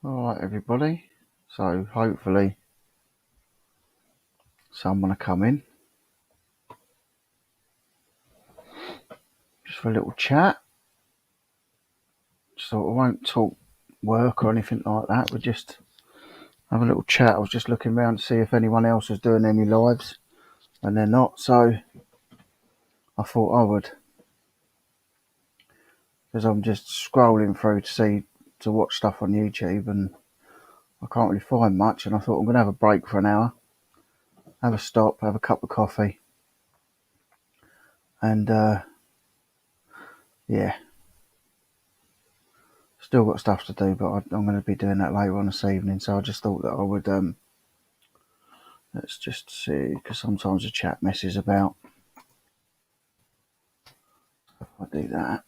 Alright everybody, so hopefully someone will come in just for a little chat. So I won't talk work or anything like that, we'll just have a little chat. I was just looking around to see if anyone else was doing any lives, and they're not, so I thought I would, because I'm just scrolling through to watch stuff on YouTube and I can't really find much, and I thought I'm going to have a break for an hour, have a stop, have a cup of coffee, and yeah, still got stuff to do, but I'm going to be doing that later on this evening, so I just thought that I would let's just see, because sometimes the chat messes about. If I do that,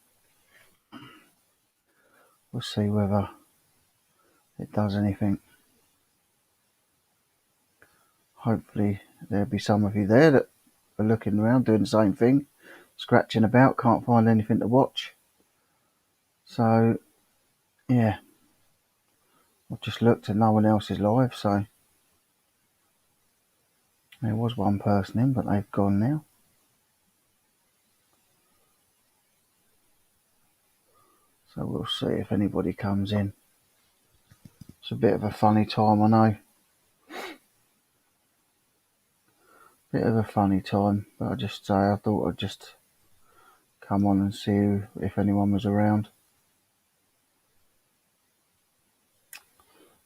we'll see whether it does anything. Hopefully there'll be some of you there that are looking around doing the same thing, scratching about, can't find anything to watch. So yeah, I've just looked and no one else is live, so there was one person in, but they've gone now. So we'll see if anybody comes in. It's a bit of a funny time, I know. Bit of a funny time, but I thought I'd just come on and see if anyone was around.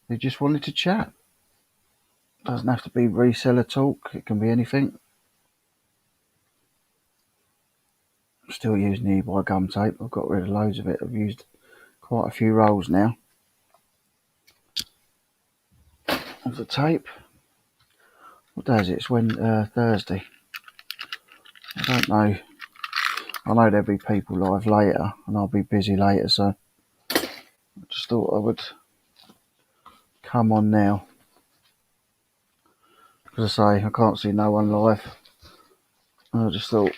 They just wanted to chat. Doesn't have to be reseller talk, it can be anything. I'm still using the e-buy gum tape. I've got rid of loads of it. I've used quite a few rolls now of the tape. What day is it? It's Thursday. I don't know. I know there'll be people live later and I'll be busy later, so I just thought I would come on now. As I say, I can't see no one live. I just thought,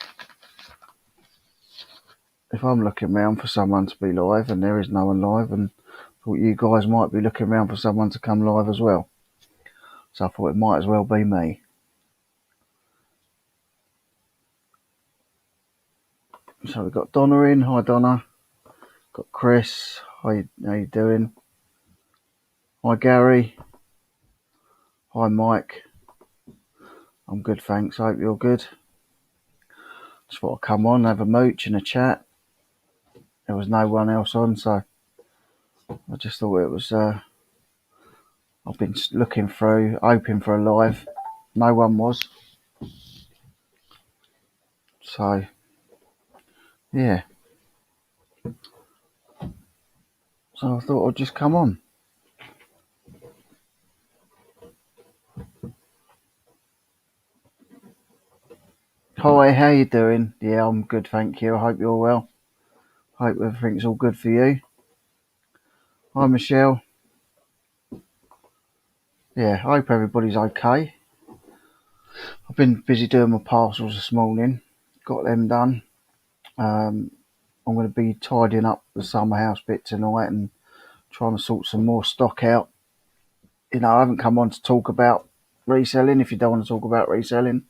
if I'm looking around for someone to be live and there is no one live, and thought you guys might be looking around for someone to come live as well. So I thought it might as well be me. So we've got Donna in. Hi Donna. Got Chris. How you doing? Hi Gary. Hi Mike. I'm good, thanks. I hope you're good. Just thought I'd come on, have a mooch and a chat. There was no one else on, so I just thought it was. I've been looking through, hoping for a live. No one was. So yeah. So I thought I'd just come on. Hi, how you doing? Yeah, I'm good, thank you. I hope you're well. Hope everything's all good for you. Hi, Michelle. Yeah, I hope everybody's okay. I've been busy doing my parcels this morning. Got them done. I'm going to be tidying up the summer house bit tonight and trying to sort some more stock out. You know, I haven't come on to talk about reselling. If you don't want to talk about reselling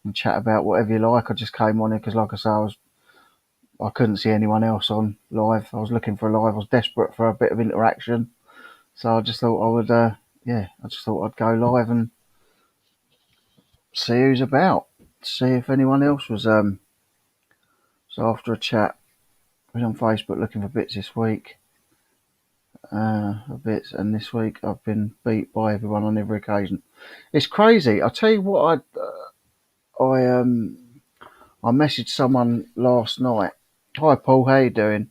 and chat about whatever you like, I just came on here because, like I say, I couldn't see anyone else on live. I was looking for a live. I was desperate for a bit of interaction, so I just thought I would. I just thought I'd go live and see who's about. See if anyone else was. So after a chat, I was on Facebook looking for bits this week. Bits, and this week I've been beat by everyone on every occasion. It's crazy. I'll tell you what. I messaged someone last night. Hi Paul, how you doing?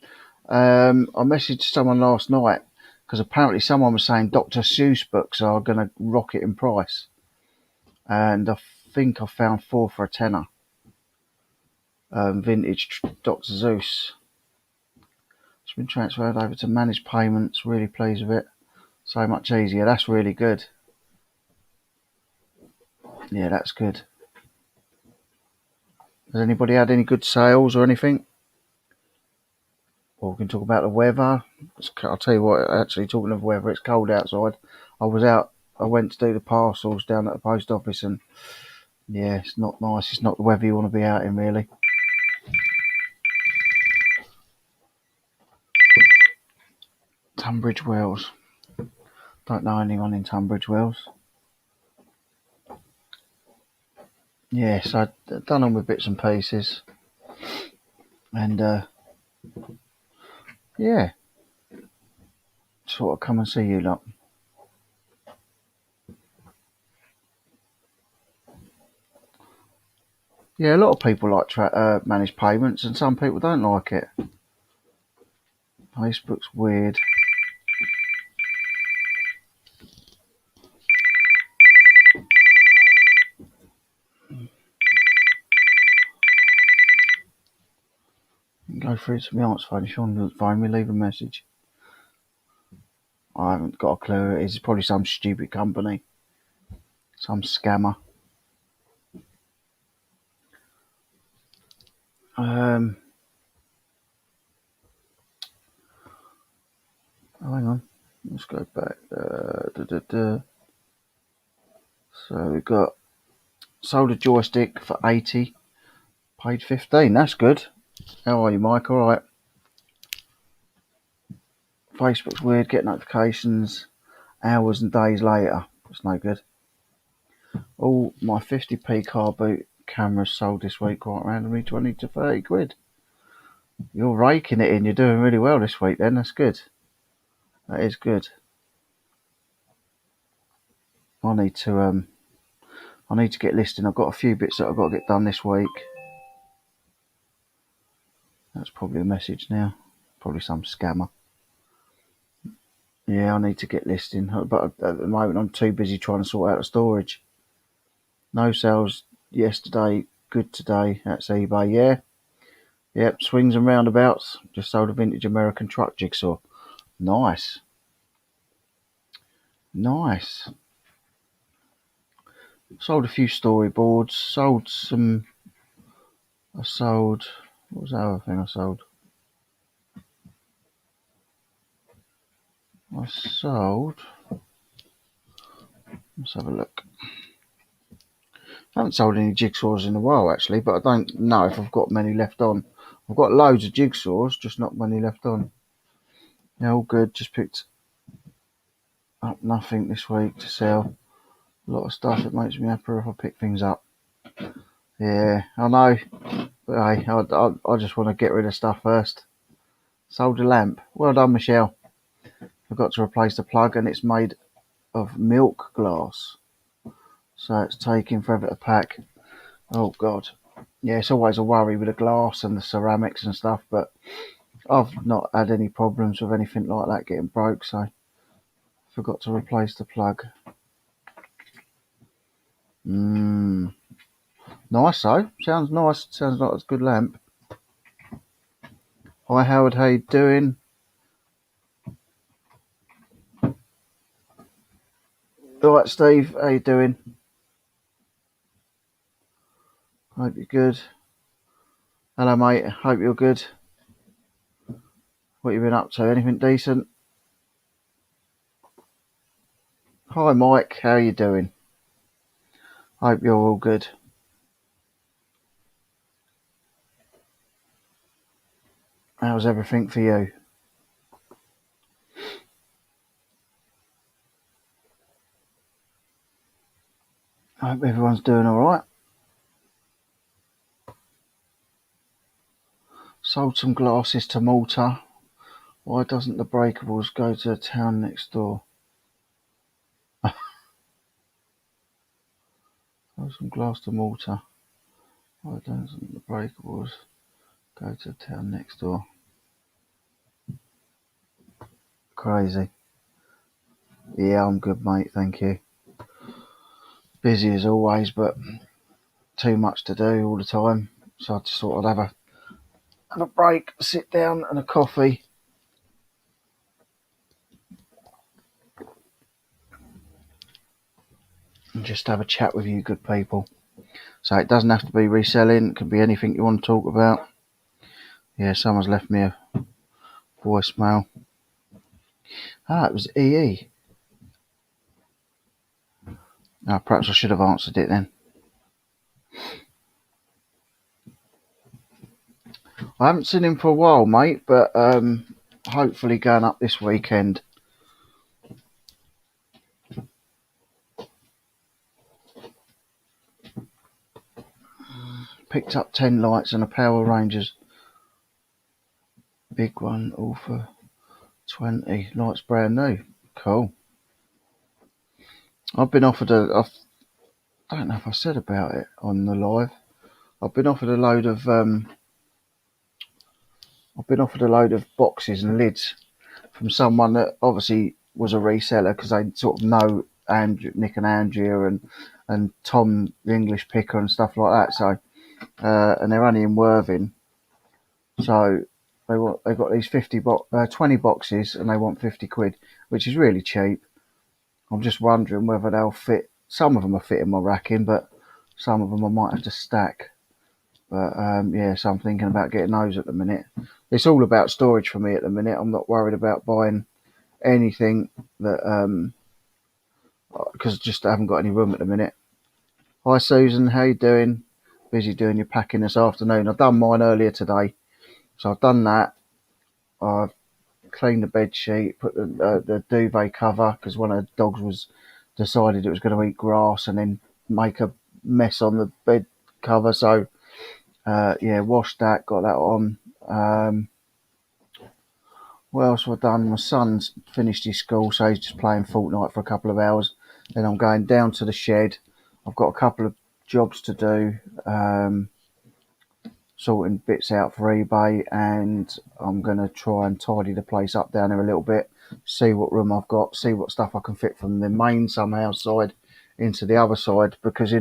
I messaged someone last night because apparently someone was saying Dr. Seuss books are going to rocket in price, and I think I found 4 for a tenner. Vintage Dr. Seuss. It's been transferred over to managed payments. Really pleased with it. So much easier. That's really good. Yeah, that's good. Has anybody had any good sales or anything? or we can talk about the weather. I'll tell you what, actually, talking of weather, it's cold outside. I went to do the parcels down at the post office, and yeah, it's not nice. It's not the weather you want to be out in, really. Tunbridge Wells. Don't know anyone in Tunbridge Wells. Yes, I've done them with bits and pieces. And yeah, sort of come and see you lot. Yeah, a lot of people like manage payments, and some people don't like it. Facebook's weird. You can go through to my aunt's phone. If you want to phone me, leave a message. I haven't got a clue who it is. It's probably some stupid company, some scammer. Oh, hang on. Let's go back. So we got sold a joystick for 80, paid 15. That's good. How are you, Mike? All right. Facebook's weird. Get notifications hours and days later. It's no good. All my 50p car boot cameras sold this week quite randomly, 20 to 30 quid. You're raking it in. You're doing really well this week then. That's good. That is good. I need to get listing. I've got a few bits that I've got to get done this week. That's probably a message now. Probably some scammer. Yeah, I need to get listing, but at the moment I'm too busy trying to sort out the storage. No sales yesterday, good today. That's eBay, yeah. Yep, swings and roundabouts. Just sold a vintage American truck jigsaw. Nice. Nice. Sold a few storyboards. What was the other thing I sold? Let's have a look. I haven't sold any jigsaws in a while actually, but I don't know if I've got many left on. I've got loads of jigsaws, just not many left on. Yeah, all good. Just picked up nothing this week to sell. A lot of stuff. It makes me happier if I pick things up. Yeah, I know. But hey, I just want to get rid of stuff first. Sold a lamp. Well done, Michelle. Forgot to replace the plug, and it's made of milk glass. So it's taking forever to pack. Oh, God. Yeah, it's always a worry with the glass and the ceramics and stuff, but I've not had any problems with anything like that getting broke, so forgot to replace the plug. Nice though. Sounds nice. Sounds like it's a good lamp. Hi Howard, how you doing? Alright Steve, how you doing? Hope you're good. Hello mate, hope you're good. What you been up to? Anything decent? Hi Mike, how you doing? Hope you're all good. How's everything for you? I hope everyone's doing alright. Sold some glasses to Malta. Why doesn't the Breakables go to the town next door? Sold some glass to Malta. Why doesn't the Breakables go to the town next door? Crazy. Yeah, I'm good, mate. Thank you. Busy as always, but too much to do all the time. So I just thought I'd have a break, sit down, and a coffee. And just have a chat with you good people. So it doesn't have to be reselling. It can be anything you want to talk about. Yeah, someone's left me Voicemail. It was EE. Perhaps I should have answered it then. I haven't seen him for a while, mate, but hopefully going up this weekend. Picked up 10 lights and a Power Rangers. Big one, all for 20. Lights brand new. Cool. I've been offered I don't know if I said about it on the live. I've been offered a load of boxes and lids from someone that obviously was a reseller because they sort of know Nick and Andrea and Tom the English picker and stuff like that. So and they're only in Worthing, so they got these 20 boxes and they want 50 quid, which is really cheap. I'm just wondering whether they'll fit. Some of them are fitting my racking, but some of them I might have to stack. But yeah, so I'm thinking about getting those at the minute. It's all about storage for me at the minute. I'm not worried about buying anything that because just I haven't got any room at the minute. Hi Susan, how you doing? Busy doing your packing this afternoon. I've done mine earlier today, so I've done that. I've cleaned the bed sheet, put the duvet cover because one of the dogs was decided it was going to eat grass and then make a mess on the bed cover. So yeah, washed that, got that on. What else have I done? My son's finished his school, so he's just playing Fortnite for a couple of hours. Then I'm going down to the shed. I've got a couple of jobs to do, sorting bits out for eBay, and I'm going to try and tidy the place up down there a little bit, see what room I've got, see what stuff I can fit from the main somehow side into the other side, because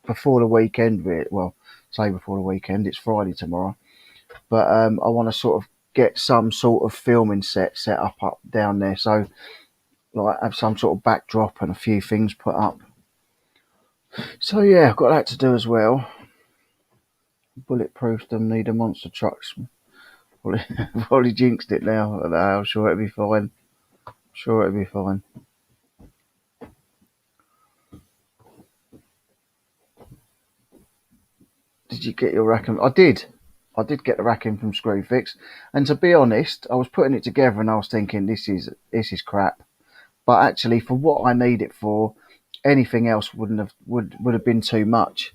before the weekend, well, say before the weekend, it's Friday tomorrow, but I want to sort of get some sort of filming set up down there, so like have some sort of backdrop and a few things put up. So yeah, I've got that to do as well. Bulletproof them, need a monster trucks. Probably jinxed it now. I'm sure it'll be fine. Sure it'll be fine. Did you get your racking? I did. I did get the racking from Screwfix, and to be honest, I was putting it together and I was thinking this is crap. But actually, for what I need it for, anything else would have been too much.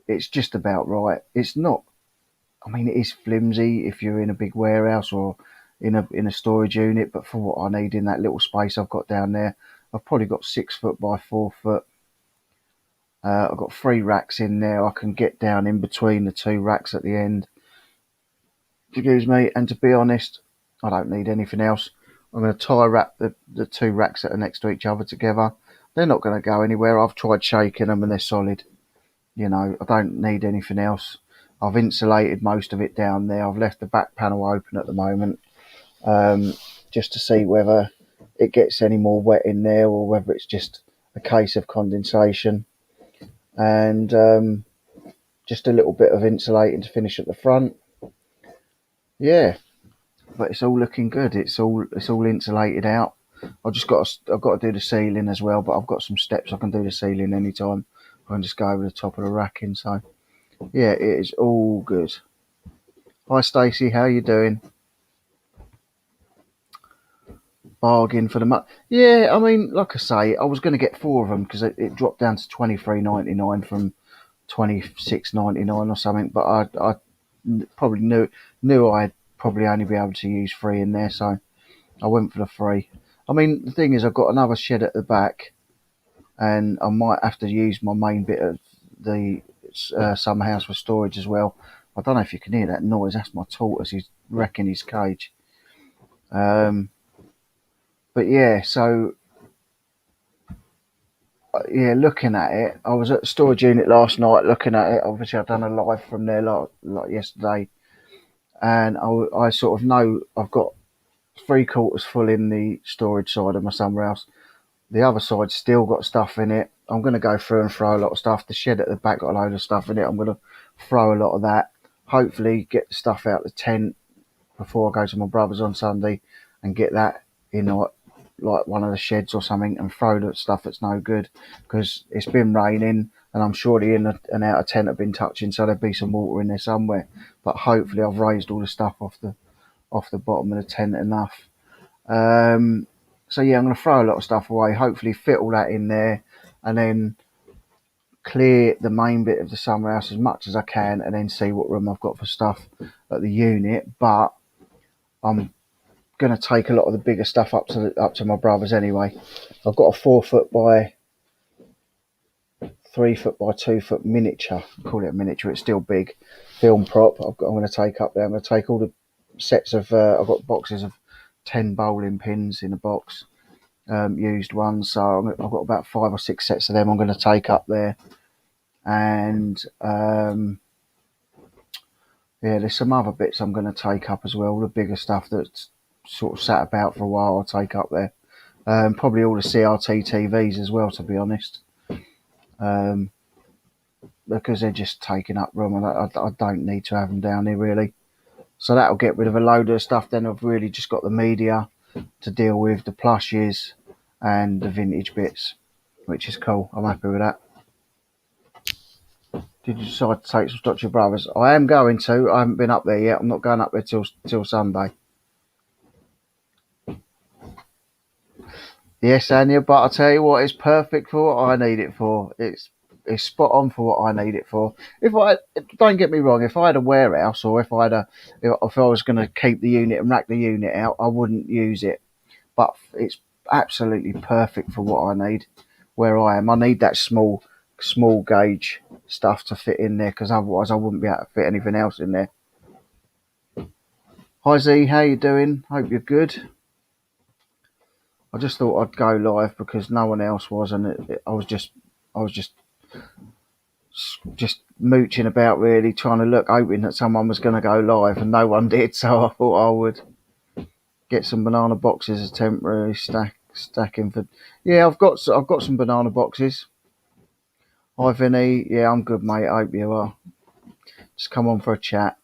It's just about right. It's not. I mean, it is flimsy if you're in a big warehouse or in a storage unit. But for what I need in that little space I've got down there, I've probably got 6 foot by 4 foot. I've got 3 racks in there. I can get down in between the 2 racks at the end. Excuse me. And to be honest, I don't need anything else. I'm going to tie wrap the 2 racks that are next to each other together. They're not going to go anywhere. I've tried shaking them and they're solid. You know, I don't need anything else. I've insulated most of it down there. I've left the back panel open at the moment, just to see whether it gets any more wet in there or whether it's just a case of condensation. And just a little bit of insulating to finish at the front. Yeah, but it's all looking good. It's all insulated out. I've got to do the ceiling as well, but I've got some steps I can do the ceiling anytime. I can just go over the top of the racking. So yeah, it is all good. Hi Stacey, how you doing? Bargain for the month. Yeah, I mean, like I say, I was going to get 4 of them because it dropped down to $23.99 from $26.99 or something. But I probably knew I'd probably only be able to use 3 in there, so I went for the 3. I mean, the thing is, I've got another shed at the back, and I might have to use my main bit of the summer house for storage as well. I don't know if you can hear that noise. That's my tortoise. He's wrecking his cage. But yeah, so yeah, looking at it, I was at the storage unit last night looking at it. Obviously, I've done a live from there like yesterday, and I sort of know I've got 3/4 full in the storage side of my summer house. The other side's still got stuff in it. I'm going to go through and throw a lot of stuff. The shed at the back got a load of stuff in it. I'm going to throw a lot of that. hopefully get the stuff out the tent before I go to my brother's on Sunday and get that in like one of the sheds or something and throw the stuff that's no good, because it's been raining and I'm sure the in and outer tent have been touching, so there'll be some water in there somewhere. But hopefully I've raised all the stuff off the bottom of the tent enough. So yeah, I'm going to throw a lot of stuff away, hopefully fit all that in there, and then clear the main bit of the summer house as much as I can, and then see what room I've got for stuff at the unit. But I'm going to take a lot of the bigger stuff up to my brother's anyway. I've got a 4 foot by 3 foot by 2 foot miniature. I call it a miniature. It's still big. Film prop. I'm going to take up there. I'm going to take all the sets of. I've got boxes of 10 bowling pins in a box, used ones. So I've got about 5 or 6 sets of them. I'm going to take up there, and yeah, there's some other bits I'm going to take up as well. The bigger stuff that's sort of sat about for a while, I'll take up there. Probably all the CRT TVs as well, to be honest, because they're just taking up room, and I don't need to have them down here really. So that'll get rid of a load of stuff. Then I've really just got the media to deal with, the plushes and the vintage bits, which is cool. I'm happy with that. Did you decide to take some stock to your brother's? I am going to. I haven't been up there yet. I'm not going up there till Sunday. Yes, Anya, but I tell you what, it's perfect for what I need it for. It's spot on for what I need it for. Don't get me wrong, if I had a warehouse, or if I was going to keep the unit and rack the unit out, I wouldn't use it. But it's absolutely perfect for what I need where I am. I need that small gauge stuff to fit in there, because otherwise I wouldn't be able to fit anything else in there. Hi Z, how you doing? Hope you're good. I just thought I'd go live because no one else was, and I was just mooching about, really trying to look, hoping that someone was going to go live, and no one did. So I thought I would get some banana boxes as temporary stacking for. Yeah, I've got some banana boxes. Hi Vinny, yeah, I'm good, mate. I hope you are. Just come on for a chat.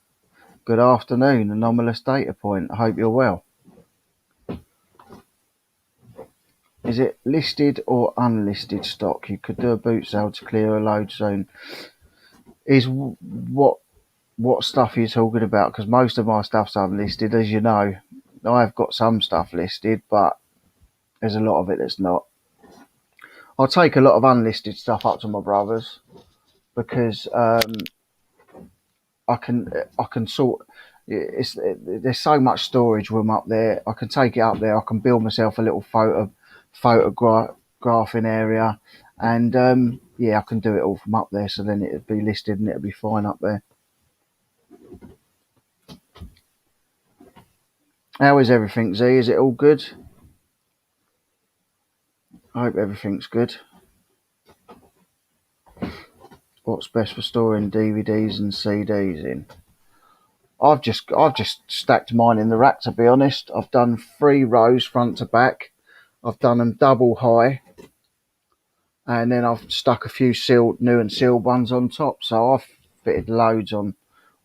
Good afternoon, anomalous data point. I hope you're well. Is it listed or unlisted stock? You could do a boot sale to clear a load zone. Is what stuff you're talking about? Because most of my stuff's unlisted, as you know. I've got some stuff listed, but there's a lot of it that's not. I'll take a lot of unlisted stuff up to my brother's, because I can sort. There's so much storage room up there. I can take it up there. I can build myself a little photographing area, and yeah, I can do it all from up there. So then it'd be listed and it'd be fine up there. How is everything, Z? Is it all good? I hope everything's good. What's best for storing DVDs and CDs in? I've just stacked mine in the rack, to be honest. I've done 3 rows front to back. I've done them double high, and then I've stuck a few new and sealed ones on top. So I've fitted loads on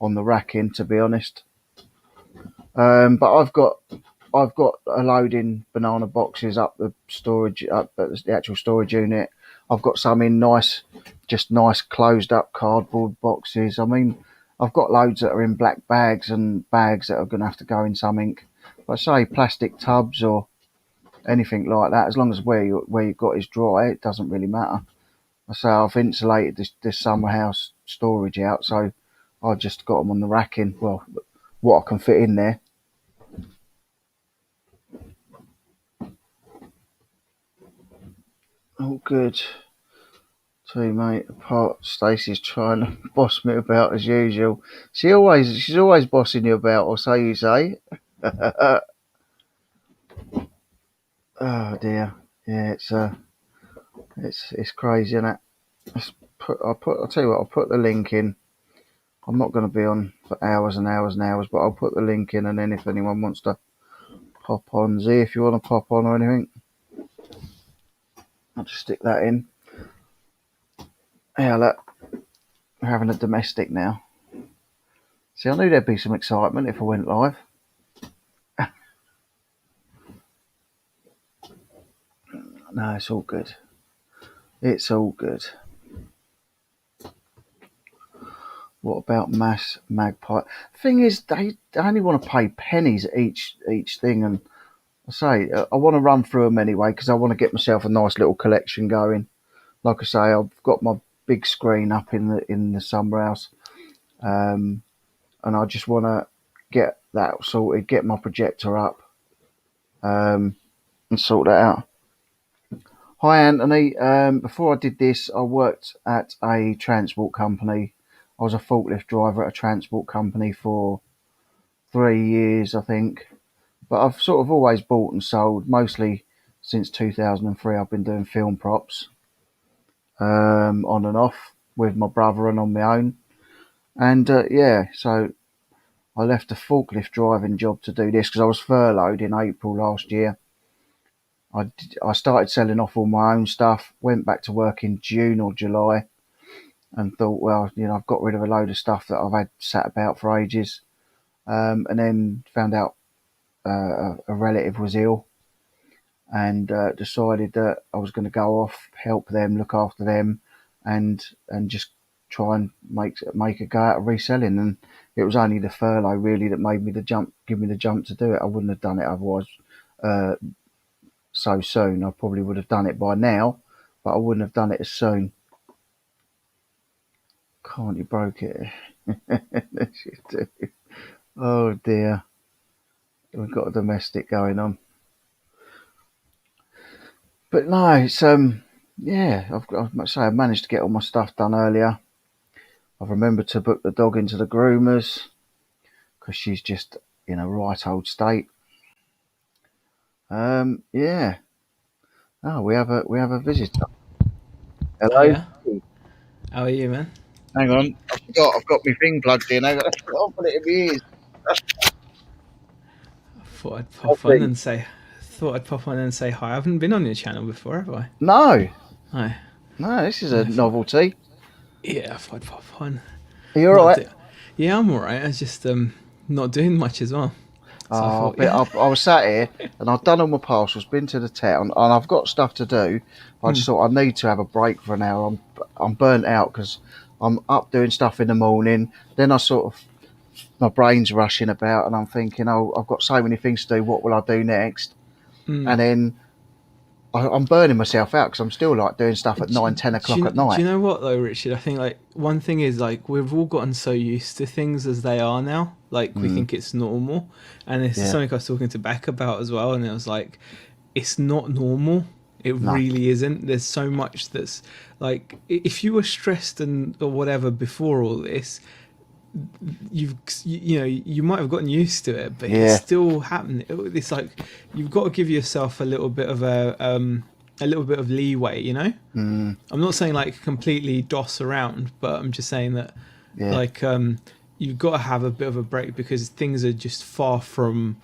the racking, to be honest. But I've got a load in banana boxes up at the actual storage unit. I've got some in nice closed up cardboard boxes. I mean, I've got loads that are in black bags, and bags that are going to have to go in something. But say plastic tubs or anything like that, as long as where you've got is dry, it doesn't really matter. So I've insulated this summer house storage out, so I just got them on the racking. Well, what I can fit in there. Oh, good. Too, mate. Apart, Stacey's trying to boss me about as usual. She's always bossing you about, or so you say. Oh dear. Yeah, it's crazy, isn't it? I'll tell you what. I'll put the link in. I'm not going to be on for hours and hours and hours, but I'll put the link in, and then if anyone wants to pop on, Z, if you want to pop on or anything, I'll just stick that in. Yeah, look, we're having a domestic now. See, I knew there'd be some excitement if I went live. No, it's all good. It's all good. What about Mass Magpie? Thing is, they only want to pay pennies each thing, and I say I want to run through them anyway because I want to get myself a nice little collection going. Like I say, I've got my big screen up in the summer house, and I just want to get that sorted, get my projector up, and sort that out. Hi Anthony. Before I did this, I worked at a transport company. I was a forklift driver at a transport company for 3 years, I think. But I've sort of always bought and sold, mostly since 2003. I've been doing film props, on and off with my brother and on my own. And yeah, so I left a forklift driving job to do this because I was furloughed in April last year. I started selling off all my own stuff, went back to work in June or July, and thought, well, I've got rid of a load of stuff that I've had sat about for ages. And then found out a relative was ill, and decided that I was going to go off, help them, look after them, and just try and make a go out of reselling. And it was only the furlough really that made me give me the jump to do it. I wouldn't have done it otherwise so soon. I probably would have done it by now, but I wouldn't have done it as soon. Can't you broke it? Oh dear, we've got a domestic going on. But no, it's yeah, I must say I managed to get all my stuff done earlier. I've remembered to book the dog into the groomers because she's just in a right old state. Yeah. Oh, we have a visitor. Oh Hello. yeah. How are you, man? Hang on, I forgot. I've got my thing plugged in. Hang on, I'll put it in my ears. Thought I'd pop on Lovely. and say, thought I'd pop on and say hi. I haven't been on your channel before, have I? No, Hi. no, this is No, a I thought, novelty. yeah, I thought I'd pop on. Are you all Not right? do. Yeah, I'm alright. I was just not doing much as well. So I Oh, thought, but yeah. I was sat here and I've done all my parcels, been to the town, and I've got stuff to do. I just thought I need to have a break for an hour. I'm burnt out because I'm up doing stuff in the morning. Then I sort of my brain's rushing about, and I'm thinking, oh, I've got so many things to do. What will I do next? And then I'm burning myself out because I'm still like doing stuff at Do, 9, 10 do, o'clock you, at do night. you know what though, Richard? I think like one thing is like we've all gotten so used to things as they are now. Like we Mm, think it's normal, and this is yeah, something I was talking to Beck about as well. And it was like, it's not normal. It no, really isn't. There's so much that's like if you were stressed and or whatever before all this, you've you know you might have gotten used to it, but it's yeah, still happening. It's like you've got to give yourself a little bit of leeway. mm, I'm not saying like completely doss around, but I'm just saying that yeah, like you've got to have a bit of a break because things are just yeah. far from.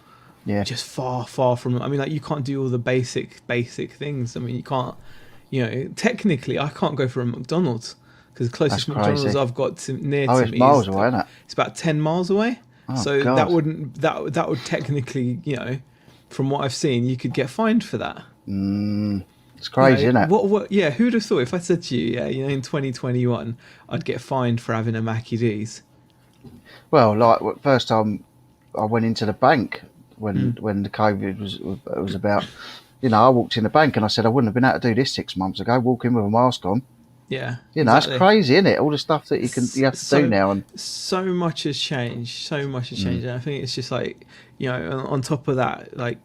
I mean, like you can't do all the basic things. I mean, you can't. Technically, I can't go for a McDonald's because the That's closest McDonald's crazy. I've got near Oh, to it's me miles away, isn't it? it's about 10 miles away. Oh So that God. wouldn't that would technically, from what I've seen, you could get fined for that. It's crazy, isn't it? What? Yeah, who'd have thought if I said to you, yeah, in 2021, I'd get fined for having a Mackie D's. Well, like first time I went into the bank when the COVID was about. I walked in the bank and I said I wouldn't have been able to do this 6 months ago, walking with a mask on. Yeah, It's exactly. crazy, isn't it? All the stuff that you have to do So now, and so much has changed. So much has changed, and I think it's just like on top of that, like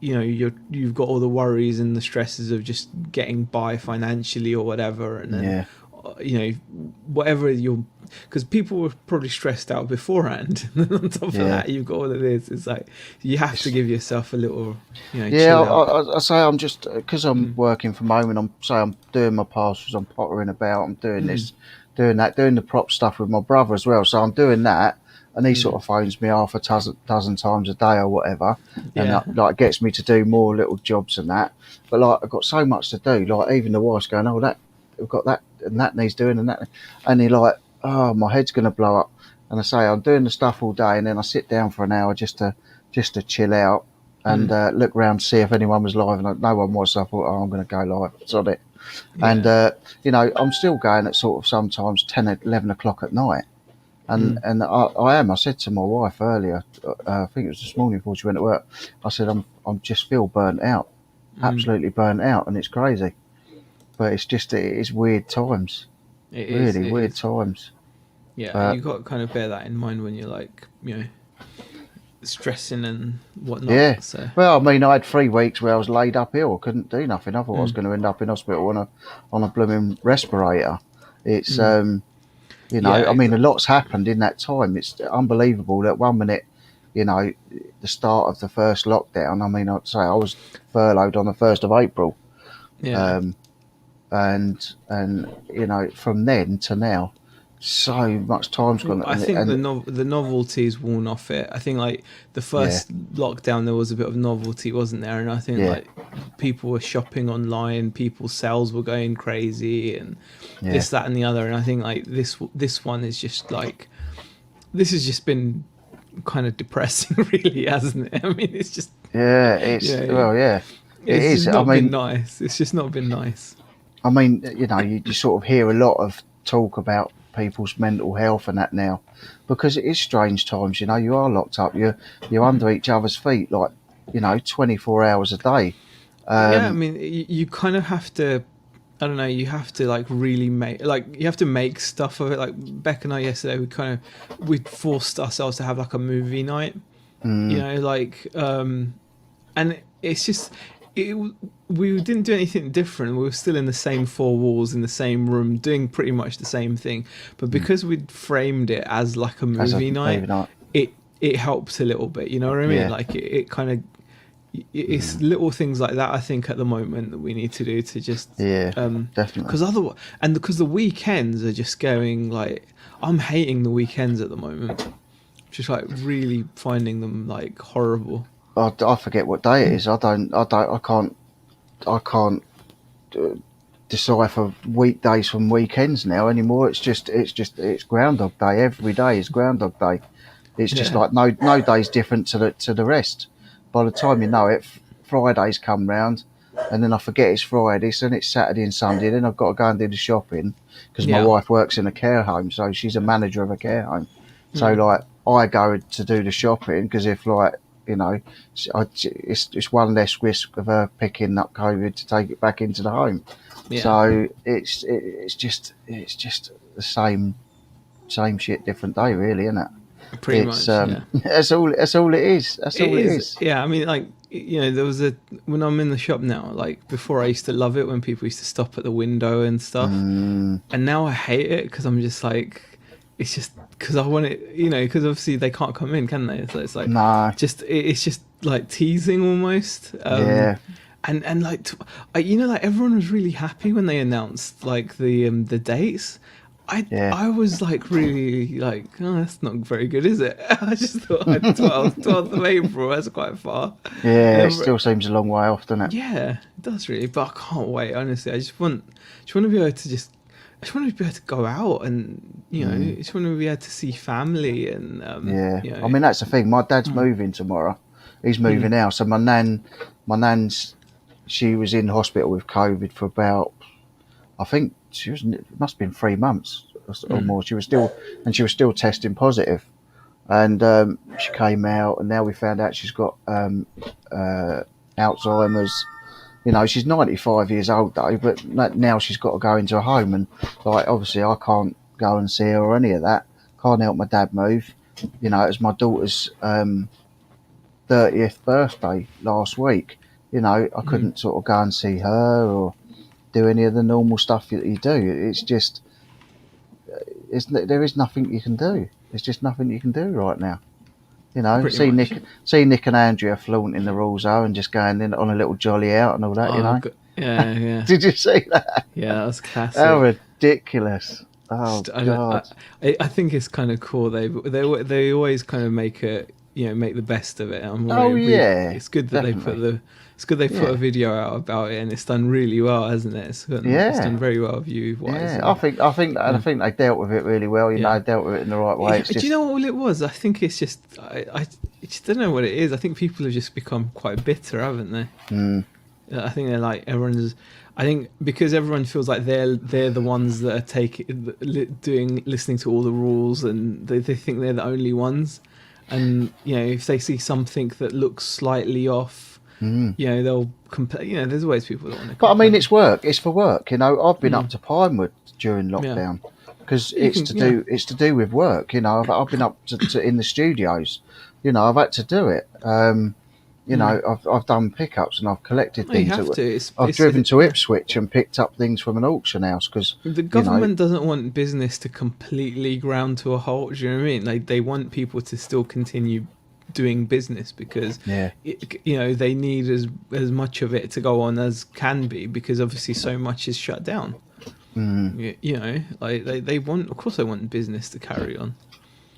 you've got all the worries and the stresses of just getting by financially or whatever, and then yeah, whatever you're, because people were probably stressed out beforehand. And on top of yeah. that, you've got all of this. It's like you have to It's, give yourself a little, yeah, chill out. I say I'm just because I'm working from home and I'm doing my parcels, I'm pottering about, I'm doing this, doing that, doing the prop stuff with my brother as well. So I'm doing that, and he sort of phones me half a dozen times a day or whatever, and Yeah. like gets me to do more little jobs and that. But like I've got so much to do. Like even the wife's going, oh that we've got that and that needs doing and that, and he like, oh my head's gonna blow up. and I say I'm doing the stuff all day, and then I sit down for an hour just to chill out and look around to see if anyone was live, and no one was. So I thought, oh, I'm going to go live. It's on it. And Yeah. I'm still going at sort of sometimes 10, 11 o'clock at night. And I am. I said to my wife earlier, I think it was this morning before she went to work. I said I'm just feel burnt out, absolutely burnt out, and it's crazy. But it's weird times, It is. really It weird is. times. Yeah, But you got to kind of bear that in mind when you're like, stressing and whatnot. yeah, So. well, I mean, I had 3 weeks where I was laid up ill. I couldn't do nothing. I thought I was going to end up in hospital on a blooming respirator. It's Yeah. I mean, a lot's happened in that time. It's unbelievable that 1 minute, the start of the first lockdown. I mean, I'd say I was furloughed on the 1st of April. Yeah. Um, and from then to now, so much time's gone. I think the novelty's worn off it. I think like the Yeah, first lockdown there was a bit of novelty, wasn't there? And I think yeah, like people were shopping online, people's sales were going crazy, and yeah, this, that, and the other. And I think like this one is just like this has just been kind of depressing, really, hasn't it? I mean, it's just yeah. yeah, Yeah, it it's is. just not been nice. It's just not been nice. You sort of hear a lot of talk about people's mental health and that now, because it is strange times. You are locked up. You're under each other's feet, like 24 hours a day. Yeah, I Um, mean, you kind of have to. I don't know. You have to like really you have to make stuff of it. Like Beck and I yesterday, we forced ourselves to have like a movie night. And it's just we didn't do anything different. We were still in the same four walls in the same room, doing pretty much the same thing. But because we'd framed it as like a as a movie night, movie night. it helped a little bit. You know what I mean? Yeah, Like it kind of it's little things like that I think at the moment that we need to do to just yeah, definitely. because otherwise, and because the weekends are just going like I'm hating the weekends at the moment, just like really finding them like horrible. I forget what day it is. I can't decipher weekdays from weekends now anymore. It's Groundhog Day. Every day is Groundhog Day. It's just Yeah. like no day's different to the rest. By the time you know it, Friday's come round, and then I forget it's Friday, so then it's Saturday and Sunday. Then I've got to go and do the shopping because my Yeah. wife works in a care home, so she's a manager of a care home. So like I go to do the shopping because if like it's one less risk of her picking up COVID to take it back into the home. Yeah. So it's just the same shit, different day, really, isn't it? Pretty It's much. Yeah. that's all it is. That's It all it is, is. yeah. I mean, like there was when I'm in the shop now. Like before, I used to love it when people used to stop at the window and stuff, and now I hate it because I'm just like, it's just because I want it, because obviously they can't come in, can they? So it's like, No, it's just like teasing almost. yeah, And like, like everyone was really happy when they announced like the dates. Yeah. I was like really like, oh, that's not very good, is it? I just thought 12th of April, that's quite far. yeah. It Um, still seems a long way off, doesn't it? yeah, it does really, but I can't wait. Honestly, I just want to be able to I just want to be able to go out and I just want to be able to see family and Yeah. I mean, that's the thing. My dad's moving tomorrow. He's moving out. So my nan's, she was in hospital with COVID for about, I think it must have been 3 months or more. She was still testing positive, and she came out, and now we found out she's got Alzheimer's. She's 95 years old though, but now she's got to go into a home, and like obviously I can't go and see her or any of that. Can't help my dad move. It was my daughter's 30th birthday last week. I couldn't sort of go and see her or do any of the normal stuff that you do. It's just, there is nothing you can do. There's just nothing you can do right now. pretty See much. Nick and Andrea flaunting the rules though, and just going in on a little jolly out and all that. Oh, yeah, yeah, Did you see that? yeah. That was How classic. ridiculous! Oh I, don't- God! I think it's kind of cool. They always kind of make it make the best of it. Oh yeah, It's good that they put definitely. a Yeah, video out about it, and it's done really well, hasn't it? It's done yeah, very well view wise, yeah. and I yeah, think they dealt with it really well. yeah. Dealt with it in the right way. It's Do you just know what it was? I think it's just I just don't know what it is. I think people have just become quite bitter, haven't they? mm, I think they're like everyone's. I think because everyone feels like they're the ones that are listening to all the rules, and they think they're the only ones. And if they see something that looks slightly off, mm. they'll complain. There's always people that want to But I mean, complain. it's work. It's for work. I've been up Mm, to Pinewood during yeah, lockdown because you can. Yeah, it's to do with work. I've been up to in the studios. I've had to do it. mm. I've done pickups and I've collected No, you things. have to. I've driven to Ipswich and picked up things from an auction house because The you know, government doesn't want business to completely ground to a halt. Do you know what I mean? Like they want people to still continue doing business because yeah, they need as much of it to go on as can be because obviously so much is shut down. mm, Like they want, of course, they want business to carry on.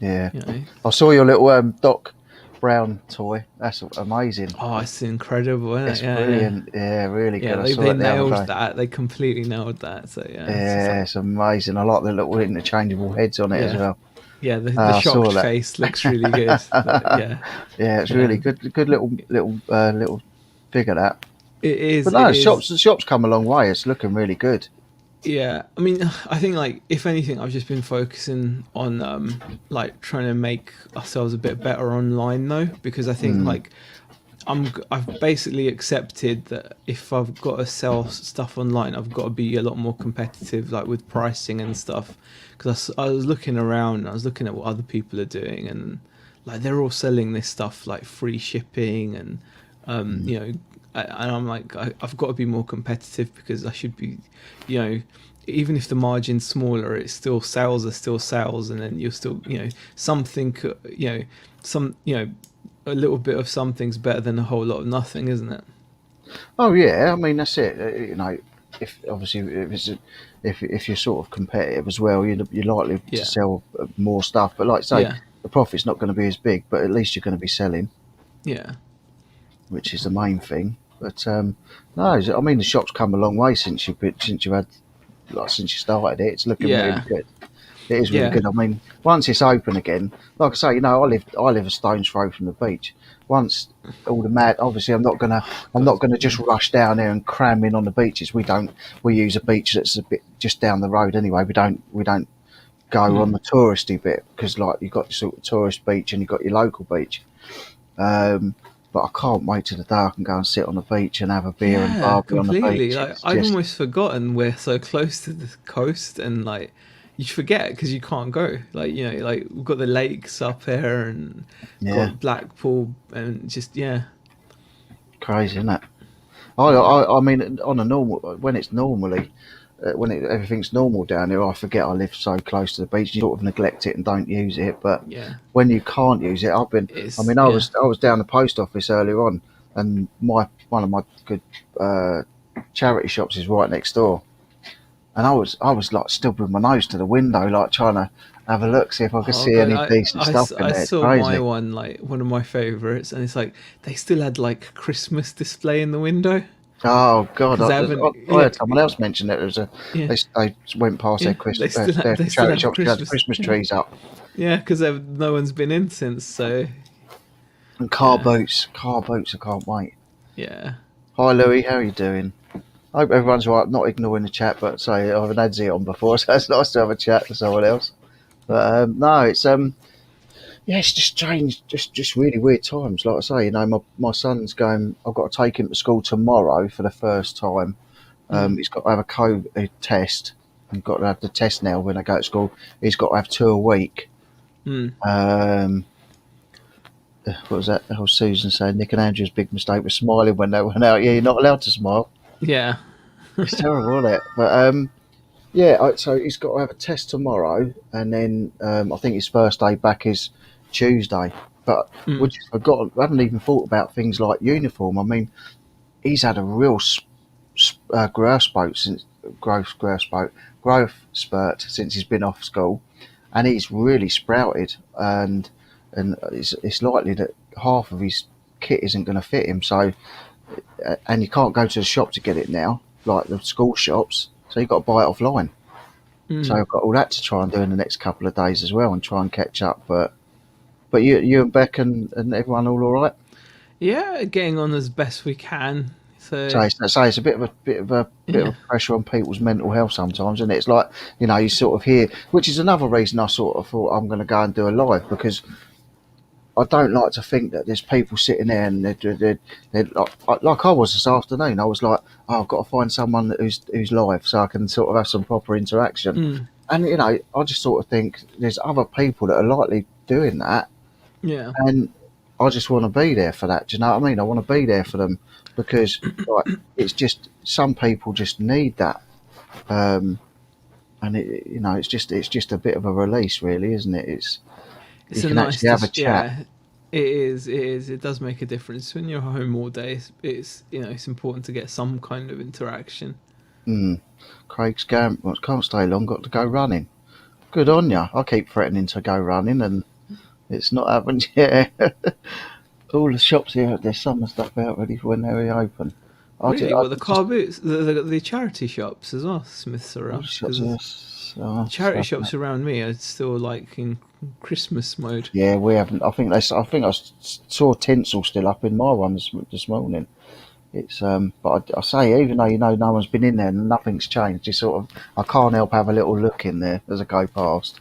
yeah. You know, I saw your little Doc Brown toy. That's amazing. oh, it's incredible, isn't It's it? Yeah, yeah, brilliant. Yeah, really yeah. good. I They saw it the other nailed day. that. They completely nailed that. So yeah, it's just Yeah, like it's amazing. I like the little interchangeable heads on it as yeah, well. yeah. The I saw shocked that. face looks really good. Yeah, Yeah, it's yeah. really good. Good little figure that. It But is. It no, is. the shops come a long way. It's looking really good. Yeah. I mean, I think like if anything, I've just been focusing on like trying to make ourselves a bit better online though, because I think Mm, like I've basically accepted that if I've got to sell stuff online, I've got to be a lot more competitive, like with pricing and stuff. Because I was looking around, and I was looking at what other people are doing, and like they're all selling this stuff like free shipping, and mm. and I'm like I've got to be more competitive because I should be, you know. Even if the margin's smaller, it's still sales are still sales, and then you're still, something, some, a little bit of something's better than a whole lot of nothing, isn't it? Oh yeah, I mean that's it. If obviously if you're sort of competitive as well, you're likely to Yeah, sell more stuff. But like I say, yeah, the profit's not going to be as big, but at least you're going to be selling, yeah, which is the main thing. But no, I mean the shop's come a long way since you've had since you started it. It's looking really yeah, good. It is really yeah. good. I mean, once it's open again, like I say, I live a stone's throw from the beach. Once all the mad, obviously, I'm not God, gonna just yeah, rush down there and cram in on the beaches. We use a beach that's a bit just down the road anyway. We don't go on mm. the touristy bit because like you've got your sort of tourist beach and you've got your local beach. Um, but I can't wait till the day I can go and sit on the beach and have a beer and Yeah, barbecue on the completely. beach. Like It's I'd just almost forgotten we're so close to the coast, and like you forget because you can't go. Like like we've got the lakes up here, and yeah, got Blackpool, and just yeah, crazy, isn't it? yeah, I mean, on a normal when it's normally everything's normal down here, I forget I live so close to the beach. You sort of neglect it and don't use it. But yeah. when you can't use it, I It's mean, yeah. I was down the post office earlier on, and my one of my good uh, charity shops is right next door, and I was like still with my nose to the window, like trying to have a look, see if I could Oh see god, any decent stuff in I there. It's saw my crazy. one, like one of my favorites, and it's like they still had like Christmas display in the window Oh God! because I haven't. I Yeah, heard someone else mention it. yeah, They went past yeah. their They still charity have shops who had Christmas. Christmas Yeah, trees up. yeah, because no one's been in since. So And yeah, car boots. I can't wait. yeah. Hi Louis, how are you doing? I hope everyone's all right. Not ignoring the chat, but say I haven't had Z on before, so it's nice to have a chat with someone else. But no, it's yeah, it's just strange, just really weird times. Like I say, my son's going. I've got to take him to school tomorrow for the first time. Mm, He's got to have a COVID test. He's got to have the test now when I go to school. He's got to have two a week. mm. Um, what was that? Oh, Susan saying Nick and Andrew's big mistake was smiling when they went out. Yeah, you're not allowed to smile. Yeah. It's terrible, isn't it? But yeah. So he's got to have a test tomorrow, and then I think his first day back is Tuesday. But we Mm, just forgot. I haven't even thought about things like uniform. I mean, he's had a real growth spurt growth spurt since he's been off school, and he's really sprouted. And and it's likely that half of his kit isn't going to fit him. So, and you can't go to the shop to get it now, like the school shops. So you've got to buy it offline. So I've got all that to try and do in the next couple of days as well, and try and catch up. But you and Beck and everyone all right? Yeah, getting on as best we can. So It's a bit of a yeah, pressure on people's mental health sometimes, and it's like, you sort of hear, which is another reason I sort of thought I'm going to go and do a live, because I don't like to think that there's people sitting there and they're like I was this afternoon. I was like, oh, I've got to find someone who's live so I can sort of have some proper interaction. And I just sort of think there's other people that are likely doing that, yeah. and I just want to be there for that. Do you know what I mean? I want to be there for them, because like, it's just some people just need that, and it's just a bit of a release, really, isn't it? It's You a can nice, actually have a chat. yeah. It is. It is. It does make a difference when you're home all day. It's it's important to get some kind of interaction. Craig's going, well, can't stay long, got to go running. Good on ya. I keep threatening to go running and it's not happened yet. All the shops here, there's summer stuff out ready for when they reopen. Really, well, the Just car boots, the charity shops as well. Smiths all around the shops because are charity stuff. shops around me are still like in Christmas mode. Yeah, we haven't. I think I saw tinsel still up in my one this morning. It's but I say, even though no one's been in there and nothing's changed, it's sort of, I can't help have a little look in there as I go past.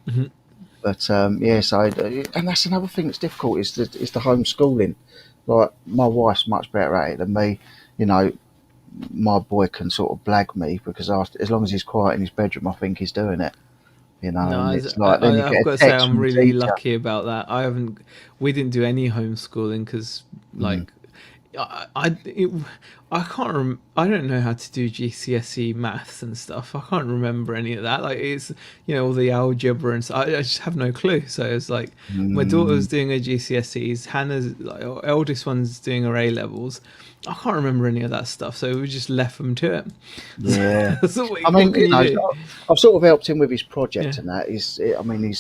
Mhm. But yeah, so and that's another thing that's difficult is the homeschooling. Like, my wife's much better at it than me. You know, my boy can sort of blag me because as long as he's quiet in his bedroom, I think he's doing it. No, And it's like then you I've get a got to say text I'm from the really teacher. lucky about that. We didn't do any homeschooling because Mm, like I can't I don't know how to do GCSE maths and stuff. I can't remember any of that. Like it's all the algebra and stuff. I just have no clue. So it's like my mm, daughter's doing her GCSEs. Hannah's like our eldest one's doing her A levels. I can't remember any of that stuff. So we just left them to it. yeah. So I what mean, can you do? I've sort of helped him with his Yeah, project and that.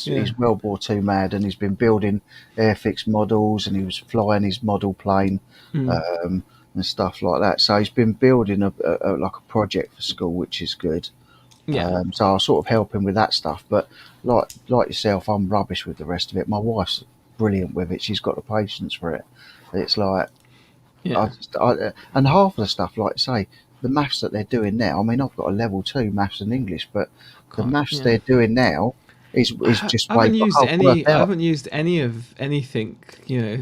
yeah, He's World War Two mad, and he's been building airfix models, and he was flying his model plane, mm, um, and stuff like that. So he's been building like a project for school, which is good. yeah. So I'll sort of help him with that stuff. But like yourself, I'm rubbish with the rest of it. My wife's brilliant with it. She's got the patience for it. It's like, Yeah, and half of the stuff, like say, the maths that they're doing now. I mean, I've got a level two maths and English, but the can't. maths Yeah. they're doing now is just I way haven't I used can't work any. I out. haven't used any of anything,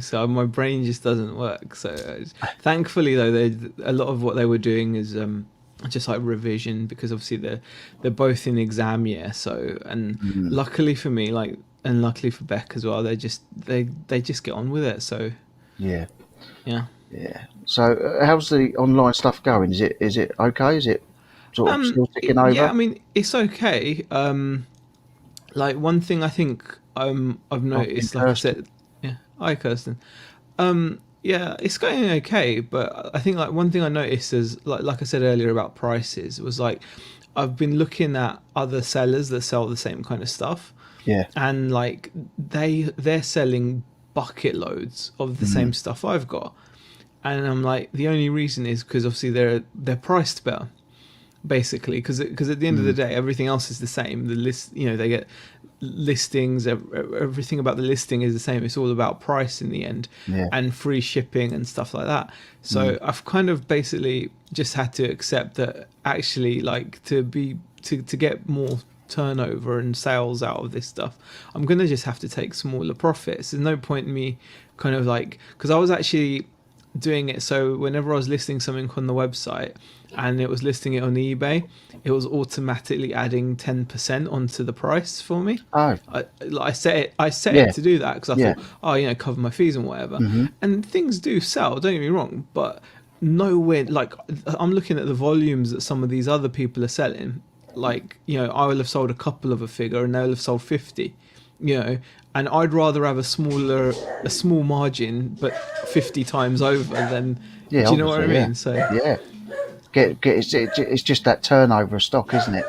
So my brain just doesn't work. So thankfully, though, a lot of what they were doing is just like revision because obviously they're both in exam year. So and Mm, luckily for me, like and luckily for Beck as well, they just get on with it. So yeah, yeah. yeah. So how's the online stuff going? Is it okay? Is it sort of still ticking Yeah. over? I mean, it's okay. Like one thing I think I've I've been noticed, like I Kirsty. said, yeah. Hi, Kirsten. Yeah, it's going okay, but I think like one thing I noticed is like I said earlier about prices was like I've been looking at other sellers that sell the same kind of stuff, Yeah. and like they're selling bucket loads of the Mm, same stuff I've got, and I'm like the only reason is because obviously they're priced better basically because at the end of the mm, day everything else is the same. The list, they get listings, everything about the listing is the same. It's all about price in the end, yeah. and free shipping and stuff like that. Mm, So I've kind of basically just had to accept that actually like to get more turnover and sales out of this stuff, I'm gonna just have to take smaller profits. There's no point in me kind of like because I was actually doing it so whenever I was listing something on the website and it was listing it on eBay, it was automatically adding 10% onto the price for me. oh, I set it yeah. to do that because I Yeah. thought, oh, cover my fees and whatever. Hmm. And things do sell, don't get me wrong, but nowhere like I'm looking at the volumes that some of these other people are selling. Like, I will have sold a couple of a figure and they'll have sold 50, and I'd rather have a small margin, but 50 times over than, Yeah. do you know what I Obviously. Yeah. mean? So, Yeah. It's just that turnover of stock, isn't it?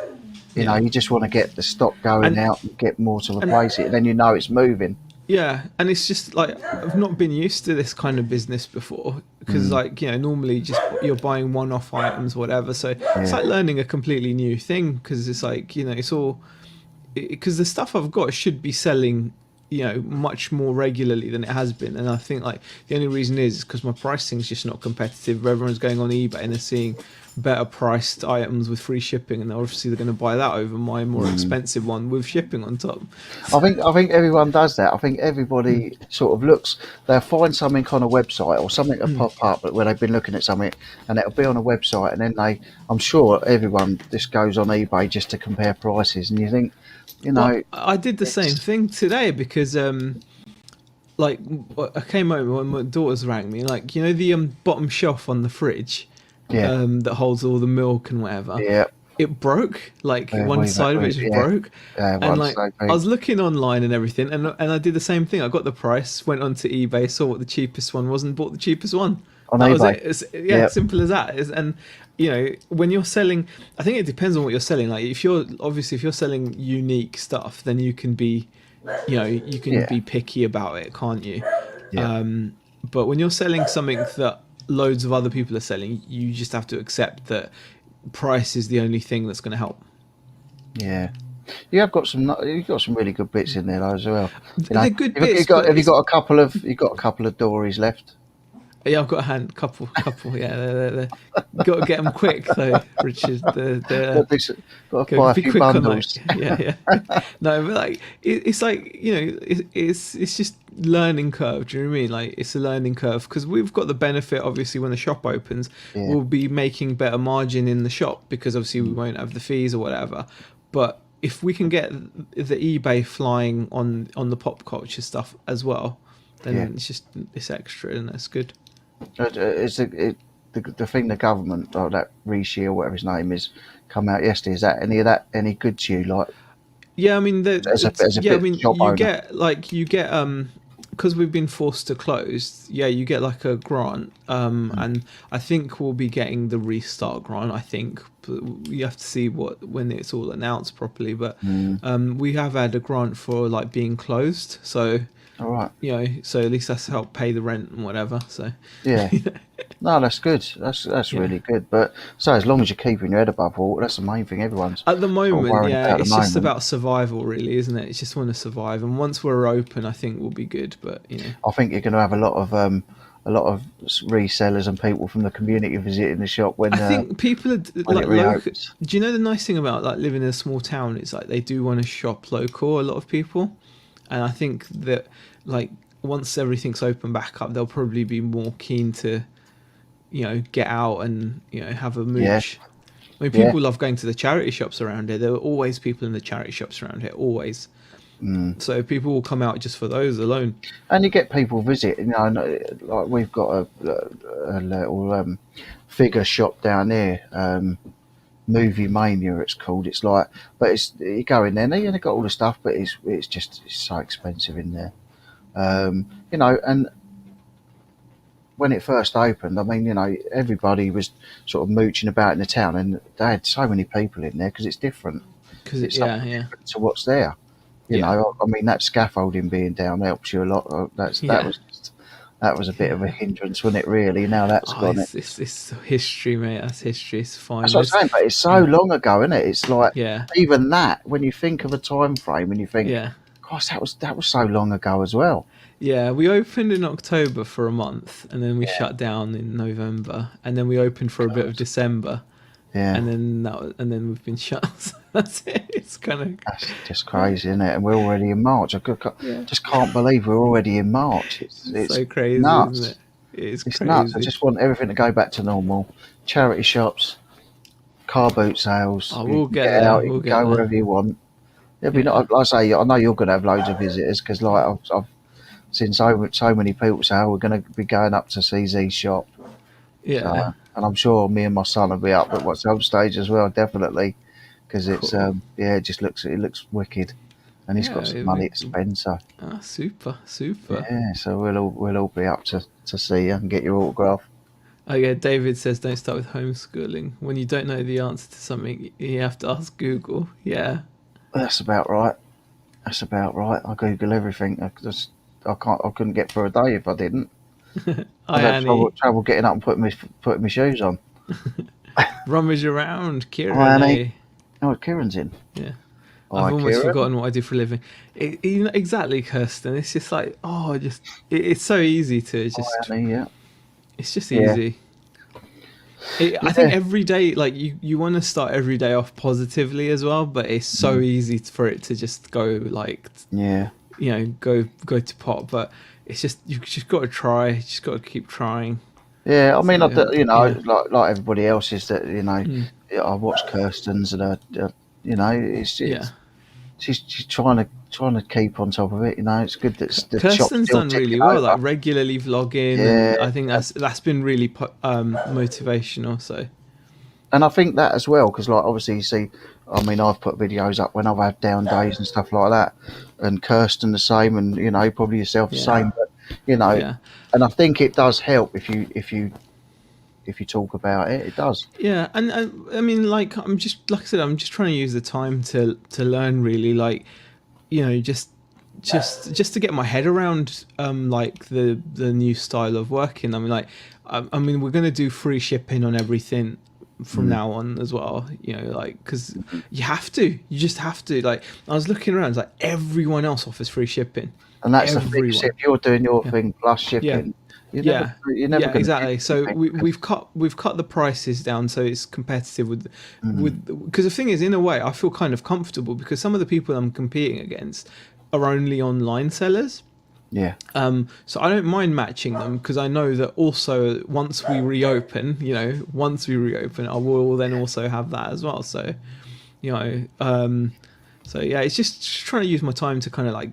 yeah. You just want to get the stock going And, out and get more to and replace it. Then it's moving. Yeah, and it's just like I've not been used to this kind of business before because, Mm, like, normally just you're buying one-off items, whatever. So it's yeah. like learning a completely new thing because it's like it's all because the stuff I've got should be selling, much more regularly than it has been. And I think like the only reason is because my pricing's just not competitive. Everyone's going on eBay and they're seeing better priced items with free shipping, and obviously they're going to buy that over my more Mm. expensive one with shipping on top. I think everyone does that. I think everybody sort of looks. They'll find something on a website or something to pop up where they've been looking at something, and it'll be on a website, and then I'm sure everyone just goes on eBay just to compare prices, and you think, you Well, know, I did the same it's thing today because like I came over when my daughters rang me, like the bottom shelf on the fridge yeah, that holds all the milk and whatever. yeah, It broke, like yeah, one side of it just yeah, broke, yeah, and once like they I think was looking online and everything, and I did the same thing. I got the price, went onto eBay, saw what the cheapest one was, and bought the cheapest one. on That was eBay, it. Yeah, yeah, simple as that. And when you're selling, I think it depends on what you're selling. Like if you're selling unique stuff, then you can be, you can yeah, be picky about it, can't you? yeah, But when you're selling something that loads of other people are selling, you just have to accept that price is the only thing that's going to help. yeah. You've got some really good bits in there though as well. They're good Have you bits, got but have you it's got a couple of dories left? yeah. I've got a couple. Yeah, they're, got to get them quick though, Richard. Got to, got to Go buy a be few quick on that. bundles. Yeah, yeah. No, but like it's like it's just learning curve. Do you know what I mean? Like it's a learning curve because we've got the benefit. Obviously, when the shop opens, Yeah, we'll be making better margin in the shop because obviously we won't have the fees or whatever. But if we can get the eBay flying on the pop culture stuff as well, yeah. then it's extra and that's good. It's the thing the government or that Rishi or whatever his name is come out yesterday. Is that any good to you? Like Yeah, I mean, as a yeah, I bit mean, shop owner? you get because we've been forced to close. Yeah, you get like a grant, Mm. and I think we'll be getting the restart grant. I think but you have to see when it's all announced properly. But Mm. we have had a grant for like being closed, so All right. so at least that's helped pay the rent and whatever. So Yeah. No, that's good. That's yeah. really good. But so as long as you're keeping your head above water, that's the main thing everyone's At the sort of moment, worrying yeah, about at the it's just moment. about survival, really, isn't it? It's just want to survive, and once we're open, I think we'll be good. But I think you're going to have a lot of resellers and people from the community visiting the shop I think people are when it like local. reopens. Do you know the nice thing about like living in a small town? It's like they do want to shop local. A lot of people, and I think that like once everything's open back up, they'll probably be more keen to get out and have a Yeah, mooch. I mean, yeah. people love going to the charity shops around here. There are always people in the charity shops around here, always. Mm. So people will come out just for those alone. And you get people visit. Like we've got a little figure shop down there. Movie Mania, it's called. It's like, but it's you go in there and they've got all the stuff, but it's so expensive in there. And when it first opened, I mean, everybody was sort of mooching about in the town, and they had so many people in there because it's different. Because It's yeah, something yeah, different to what's there. yeah, I mean, that scaffolding being down helps you a lot. yeah. That was a bit of a hindrance, wasn't it? Really, now that's Oh, gone. it's history, mate. That's history. It's That's fine. what I'm There's saying, but it's so yeah, long ago, isn't it? It's like yeah, even that when you think of a time frame, and you think, yeah. gosh, that was so long ago as well. Yeah, we opened in October for a month, and then we Yeah, shut down in November, and then we opened for a bit of God. December, Yeah, and then we've been shut. So that's it. It's kind of that's just crazy, isn't it? And we're already in March. yeah. Just can't believe we're already in March. It's It's so crazy, isn't nuts. it? It's It's nuts. I crazy. just want everything to go back to normal. Charity shops, car boot sales. Oh, You we'll can get get there. out. You We'll can get go there. wherever you want. It'll be Yeah, not. Like I say, I know you're going to have loads of visitors because, like, I've seen so many people say, "Oh, we're going to be going up to CZ's shop." yeah. So, and I'm sure me and my son will be up at some stage as well, definitely, because it's Cool. it looks wicked, and he's Yeah. got some money to spend. So Super, super. yeah, so we'll all be up to see you and get your autograph. Oh yeah, David says don't start with homeschooling. When you don't know the answer to something, you have to ask Google. Yeah, That's about right. That's about right. I Google everything. I just I couldn't get through a day if I didn't. I'd Hi, have Annie. trouble getting up and putting my shoes on. Rummage around, Hi, Kieran, Annie. eh? Oh, Kieran's in. Yeah. I've Hi, almost Kieran. forgotten what I do for a living. Exactly, Kirsten. It's just like, oh, it's so easy to Hi, just, Annie. Yeah. it's just Yeah. easy. I think Yeah. every day, like you want to start every day off positively as well, but it's so Mm. easy for it to just go like, Yeah. go to pot. But it's just you've just got to try. You just got to keep trying. Yeah. I So mean, yeah, like everybody else is that, mm, yeah, I watch Kirsten's and yeah. she's trying to keep on top of it. It's good that the shop's Kirsten's still done ticking really well, like over. regularly vlogging, Yeah. and I think that's been really motivational. So And I think that as well, because like obviously you see, I mean, I've put videos up when I've had down days and stuff like that, and Kirsten the same, and probably yourself the yeah, same. But you know, yeah. and I think it does help if you talk about it. It does. Yeah, and I mean, like like I said, I'm just trying to use the time to learn. Really, like just to get my head around like the new style of working. I mean, like I mean, we're gonna do free shipping on everything from Mm. now on as well. Like because you have to, you just have to. Like I was looking around, it's like everyone else offers free shipping. And that's the thing. See, Everyone. if you're doing your Yeah. thing plus Yeah. shipping, Yeah, you're never yeah, going to get exactly. So anything. we've cut the prices down so it's competitive Mm, because the thing is, in a way, I feel kind of comfortable because some of the people I'm competing against are only online sellers. yeah, So I don't mind matching them because I know that also once we reopen, I will then also have that as well. So you know, so yeah, it's just trying to use my time to kind of like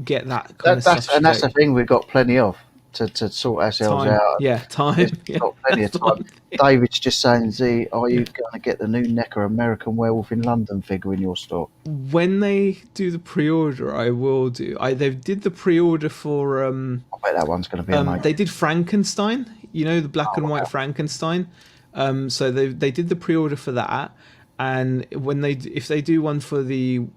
get that kind of stuff that's the straight. thing. We've got plenty of to sort ourselves Time, out. yeah, There's time, yeah, got plenty that's of the time. one thing. David's just saying, Z, are Yeah. you going to get the new Necker American Werewolf in London figure in your store? When they do the pre-order, I will do. They did the pre-order for I bet that one's going to be amazing. they did Frankenstein. The black Oh, and white wow. Frankenstein. So they did the pre-order for that, and if they do one for the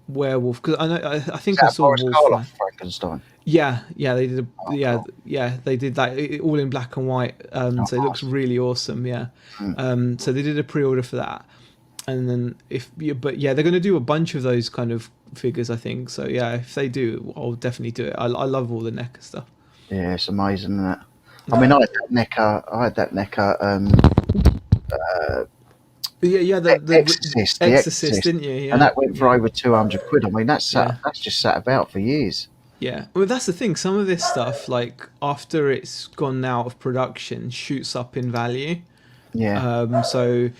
werewolf, because I Is think I that a saw Boris Karloff Wolfman. Frankenstein? Yeah, yeah, they did. Oh, cool. Yeah, they did that all in black and white. Oh, So it looks nice. really awesome. Yeah. Mm. So they did a pre-order for that, and then but yeah, they're going to do a bunch of those kind of figures, I think. So yeah, if they do, I'll definitely do it. I love all the NECA stuff. Yeah, it's amazing, isn't it? I mean, Yeah. I had that Necker Yeah, The Exorcist, Exorcist, didn't you? and Yeah, that went for yeah, over 200 quid. I mean, yeah, that's just sat about for years. yeah. Well, that's the thing. Some of this stuff, like after it's gone out of production, shoots up in value. Yeah, So,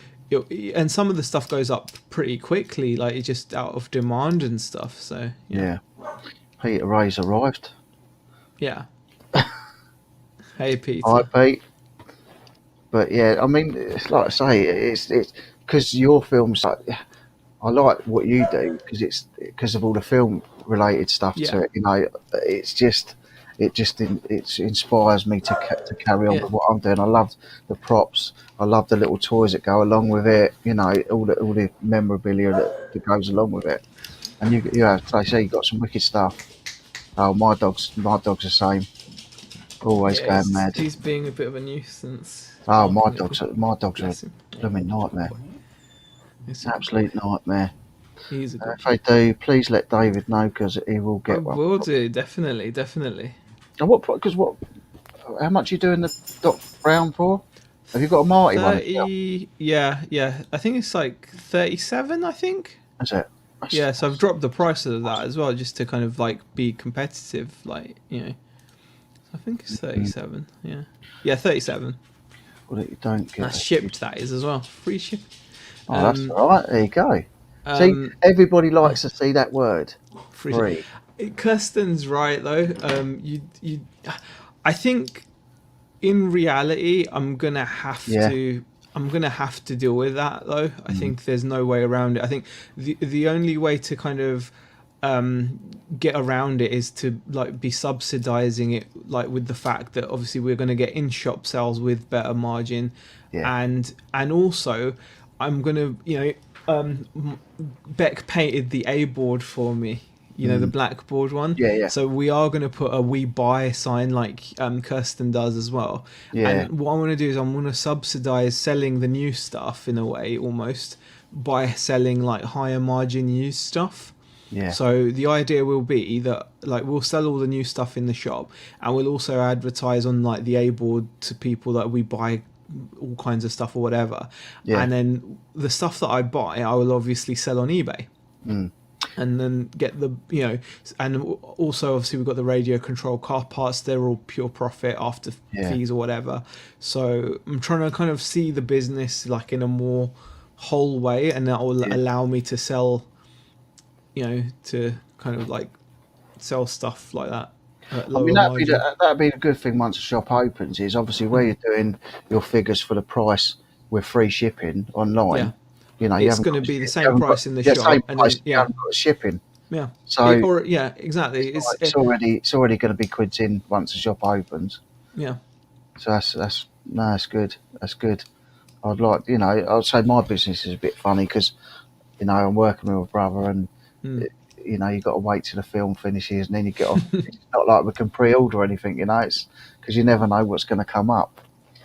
and some of the stuff goes up pretty quickly, like it's just out of demand and stuff. So, yeah. Peter Ray's arrived. yeah. Hey, Hi, Peter. Pete. But yeah, I mean, it's like I say, it's because your films. I like what you do because it's because of all the film related stuff Yeah, to it. It's just it inspires me to carry on yeah, with what I'm doing. I love the props. I love the little toys that go along with it. All the memorabilia that goes along with it. And you have, like I say, you got some wicked stuff. Oh, my dog's the same. Always yeah. going mad. He's being a bit of a nuisance, Oh, barking at people. my dog's a Bless him. Yeah, blooming good nightmare. boy. He's a good boy. Absolute nightmare. He's a good If boy. they do, please let David know because he will I get one. will do, definitely, definitely. And what? How much are you doing the Doc Brown for? Have you got a Marty one as well? 30, yeah, yeah. I think it's like 37, I think. Is it? Yeah, so I've dropped the price of that as well just to kind of like be competitive, I think it's 37, yeah. Yeah, 37. Well, you don't get That's a shipped, that is as well. Free ship. Oh, that's Um all right. There you go. See, um everybody yeah, likes to see that word. free ship. Free. Kirsten's right though. You I think in reality Yeah. I'm gonna have to deal with that though. I Mm. think there's no way around it. I think the only way to kind of get around it is to like be subsidizing it, like with the fact that obviously we're going to get in shop sales with better margin, Yeah. and also I'm gonna Beck painted the A board for me you know, the blackboard one. Yeah, yeah, So we are going to put a we buy sign like Kirsten does as well. yeah, And what I want to do is I'm going to subsidize selling the new stuff in a way almost by selling like higher margin used stuff. yeah, So the idea will be that like we'll sell all the new stuff in the shop, and we'll also advertise on like the A board to people that we buy all kinds of stuff or whatever. yeah. And then the stuff that I buy, I will obviously sell on eBay. And then get the, you know, and also obviously we've got the radio control car parts. They're all pure profit after Yeah. fees or whatever. So I'm trying to kind of see the business like in a more whole way, and that will Yeah. allow me to sell, you know, to kind of like sell stuff like that at I lower mean, margin. that'd be a good thing once the shop opens. Is obviously where you're doing your figures for the price with free shipping online. Yeah. You know, you It's haven't going to got be the you same haven't price got, in the yeah, same shop, and price. then You haven't got the shipping. yeah, So or yeah, exactly. it's already going to be quids in once the shop opens. Yeah, So that's good. That's good. I'd like, you know, I'd say my business is a bit funny because, you know, I'm working with a brother and, you know, you've got to wait till the film finishes and then you get off. It's not like we can pre-order anything, you know, it's because you never know what's going to come up.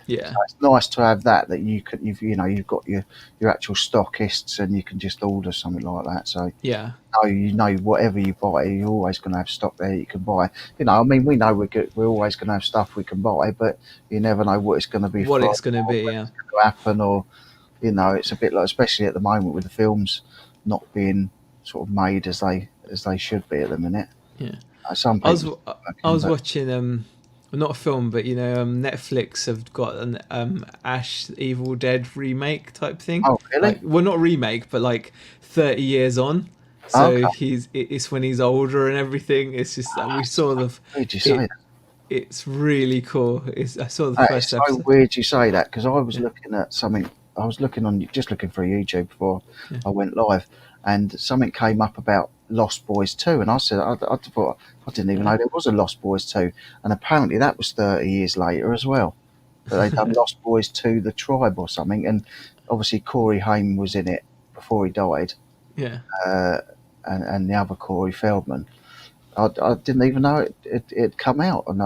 yeah, So it's nice to have that you've got your actual stockists and you can just order something like that. So yeah. you know whatever you buy, you're always going to have stock there you can buy. You know, I mean, we know we're always going to have stuff we can buy, but you never know what it's going to be. What from it's going to or be, when yeah. it's going to happen, or you know, it's a bit like, especially at the moment with the films not being sort of made as they should be at the minute. Yeah. Some I was people, I was watching well, not a film, but you know, Netflix have got an Ash Evil Dead remake type thing. oh really? Like, well, not remake, but like 30 years on. So Okay. it's when he's older and everything. It's just that we saw the Weird you say it. that. It's really cool. I saw the That is first so episode. weird you say that because I was Yeah. looking at something. I was looking for YouTube before Yeah. I went live, and something came up about Lost Boys 2, and I said I thought I didn't even know there was a Lost Boys 2, and apparently that was 30 years later as well. But they done Lost Boys 2: The Tribe or something, and obviously Corey Haim was in it before he died, Yeah. and the other Corey Feldman. I didn't even know it come out, and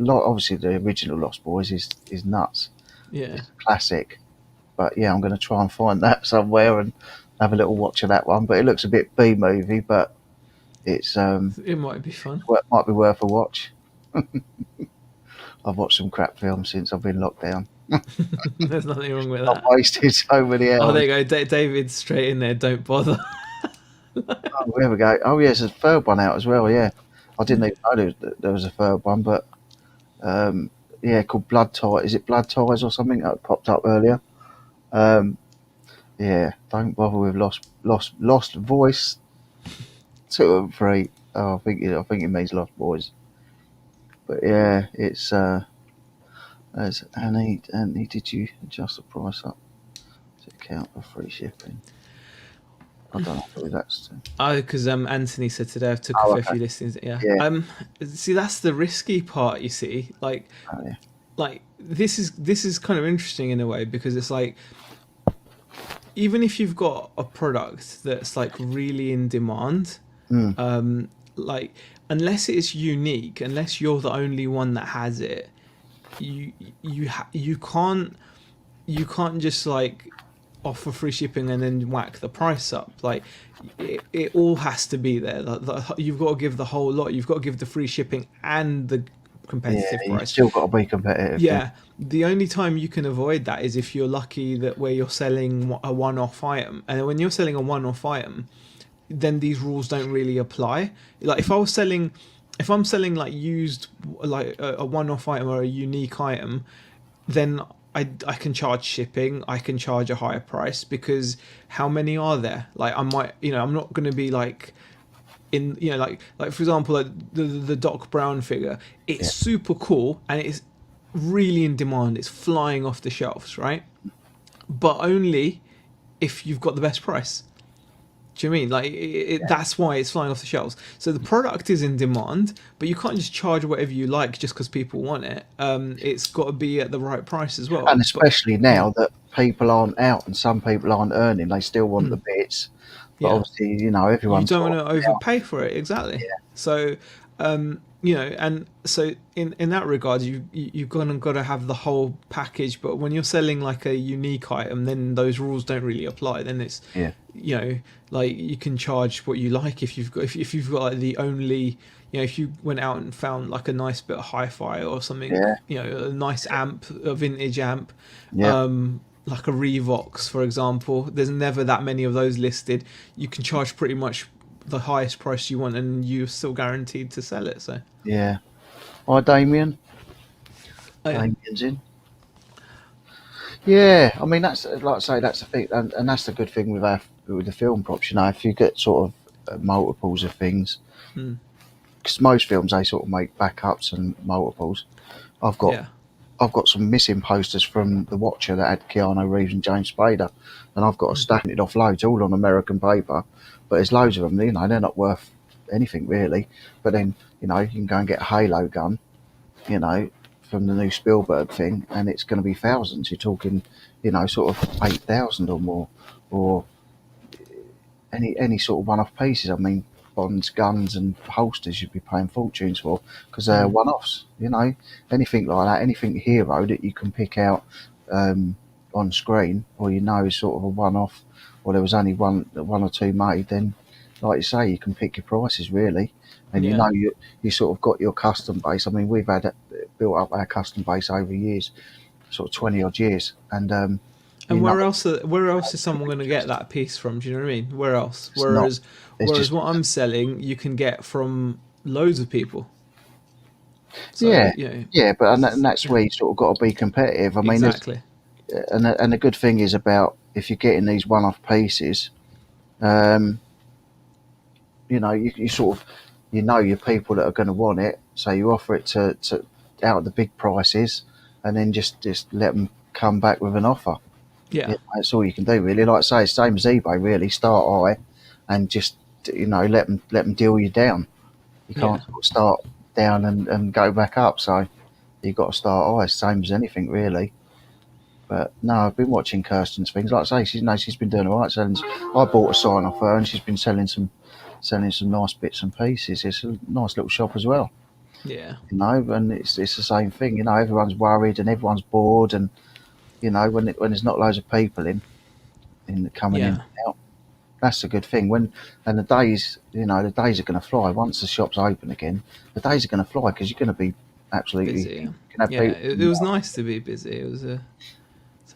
obviously the original Lost Boys is nuts. Yeah. It's a classic. But yeah, I'm going to try and find that somewhere and have a little watch of that one. But it looks a bit B movie, but it's It might be fun. might be worth a watch. I've watched some crap films since I've been locked down. There's nothing wrong with I've that. wasted so many hours. Oh, there you go. David's straight in there. Don't bother. Oh, there we go. Oh yeah, there's a third one out as well. Yeah, I didn't even know there was a third one, but yeah, called Blood Ties. Is it Blood Ties or something that popped up earlier? Yeah, don't bother with Lost Voice 2 and 3. Oh, I think it means Lost Boys. But yeah, it's as Annie, did you adjust the price up to account for free shipping? I don't know if that's Oh, because Anthony said today I've took a fair okay. few listings. Yeah. Yeah. See, that's the risky part. You see, like Yeah. like this is kind of interesting in a way because it's like even if you've got a product that's like really in demand, like unless it's unique, unless you're the only one that has it, you can't just like offer free shipping and then whack the price up. Like it all has to be there. You've got to give the whole lot. You've got to give the free shipping and the competitive You've price. still got to be competitive. Yeah. The only time you can avoid that is if you're lucky that where you're selling a one-off item. And when you're selling a one-off item, then these rules don't really apply. Like if I'm selling like used, like a one-off item or a unique item, then I can charge shipping, I can charge a higher price because how many are there? Like I might, I'm not going to be like in, like for example, like the Doc Brown figure, it's super cool and it's really in demand. It's flying off the shelves, right? But only if you've got the best price. Do you mean like that's why it's flying off the shelves? So the product is in demand, but you can't just charge whatever you like just because people want it. It's got to be at the right price as well. And especially now that people aren't out and some people aren't earning, they still want the bits. But Yeah. obviously, You everyone's don't sort want to of out. overpay for it, exactly. So and so in that regard, you've got to have the whole package. But when you're selling like a unique item, then those rules don't really apply. Then it's Yeah, you know like you can charge what you like if you've got like the only if you went out and found like a nice bit of hi-fi or something, yeah, a nice amp, a vintage amp, yeah, like a Revox, for example. There's never that many of those listed. You can charge pretty much the highest price you want, and you're still guaranteed to sell it. So, yeah. Hi, Damien. oh yeah, Damien's in. Yeah, I mean that's like I say, that's the thing, and that's the good thing with the film props. If you get sort of multiples of things, mm, because most films they sort of make backups and multiples. I've got yeah, I've got some missing posters from The Watcher that had Keanu Reeves and James Spader, and I've got a mm, stack it off loads, all on American paper. But there's loads of them. They're not worth anything really. But then you can go and get a Halo gun, you know, from the new Spielberg thing, and it's going to be thousands. You're talking, sort of 8,000 or more, or any sort of one-off pieces. I mean, Bond's guns and holsters you'd be paying fortunes for because they're mm, one-offs. Anything like that, anything hero that you can pick out on screen, or is sort of a one-off, or there was only one or two made. Then, like you say, you can pick your prices really, and yeah. you sort of got your custom base. I mean, we've had built up our custom base over years, sort of 20 odd years, and you And know where else is someone going to get that piece from? Do you know what I mean? Where else? it's not. It's Whereas just what I'm selling, you can get from loads of people. So yeah, yeah, but and that's yeah, where you sort of got to be competitive. I mean, exactly. and the good thing is about if you're getting these one-off pieces, um, you sort of your people that are going to want it, so you offer it to out at the big prices, and then just let them come back with an offer. Yeah, That's all you can do really. Like I say, same as eBay really. Start high, and just let them deal you down. You can't yeah, sort of start down and go back up. So you've got to start high, same as anything really. But no, I've been watching Kirsten's things. Like I say, she's been doing all right. I bought a sign off her, and she's been selling some nice bits and pieces. It's a nice little shop as well, yeah, and it's the same thing. Everyone's worried and everyone's bored, and when there's not loads of people coming in yeah, and out, that's a good thing. The days are going to fly once the shop's open again. The days are going to fly because you're going to be absolutely. busy. Yeah, You can have yeah. people. It was nice to be busy. It was so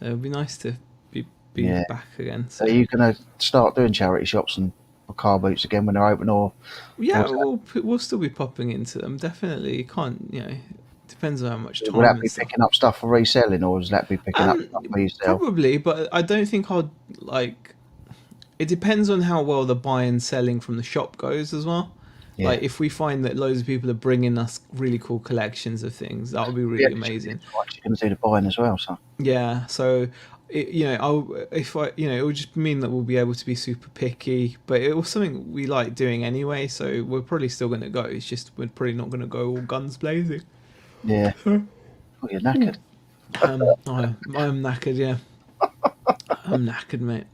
it'd be nice to be Yeah. back again. Are So you going to start doing charity shops and car boots again when they're open, or yeah, we'll still be popping into them. Definitely, you can't. Depends on how much will time that and be stuff. picking up stuff for reselling, or does that be picking up stuff for yourself? Probably, but I don't think I'd like. It depends on how well the buy and selling from the shop goes as well. Yeah. Like if we find that loads of people are bringing us really cool collections of things, that would be Yeah, really 'cause amazing. you're going to do the buying as well. So Yeah, so it would just mean that we'll be able to be super picky, but it was something we like doing anyway. So we're probably still going to go. It's just we're probably not going to go all guns blazing. yeah. Oh, you're knackered. I'm knackered. Yeah, I'm knackered, mate.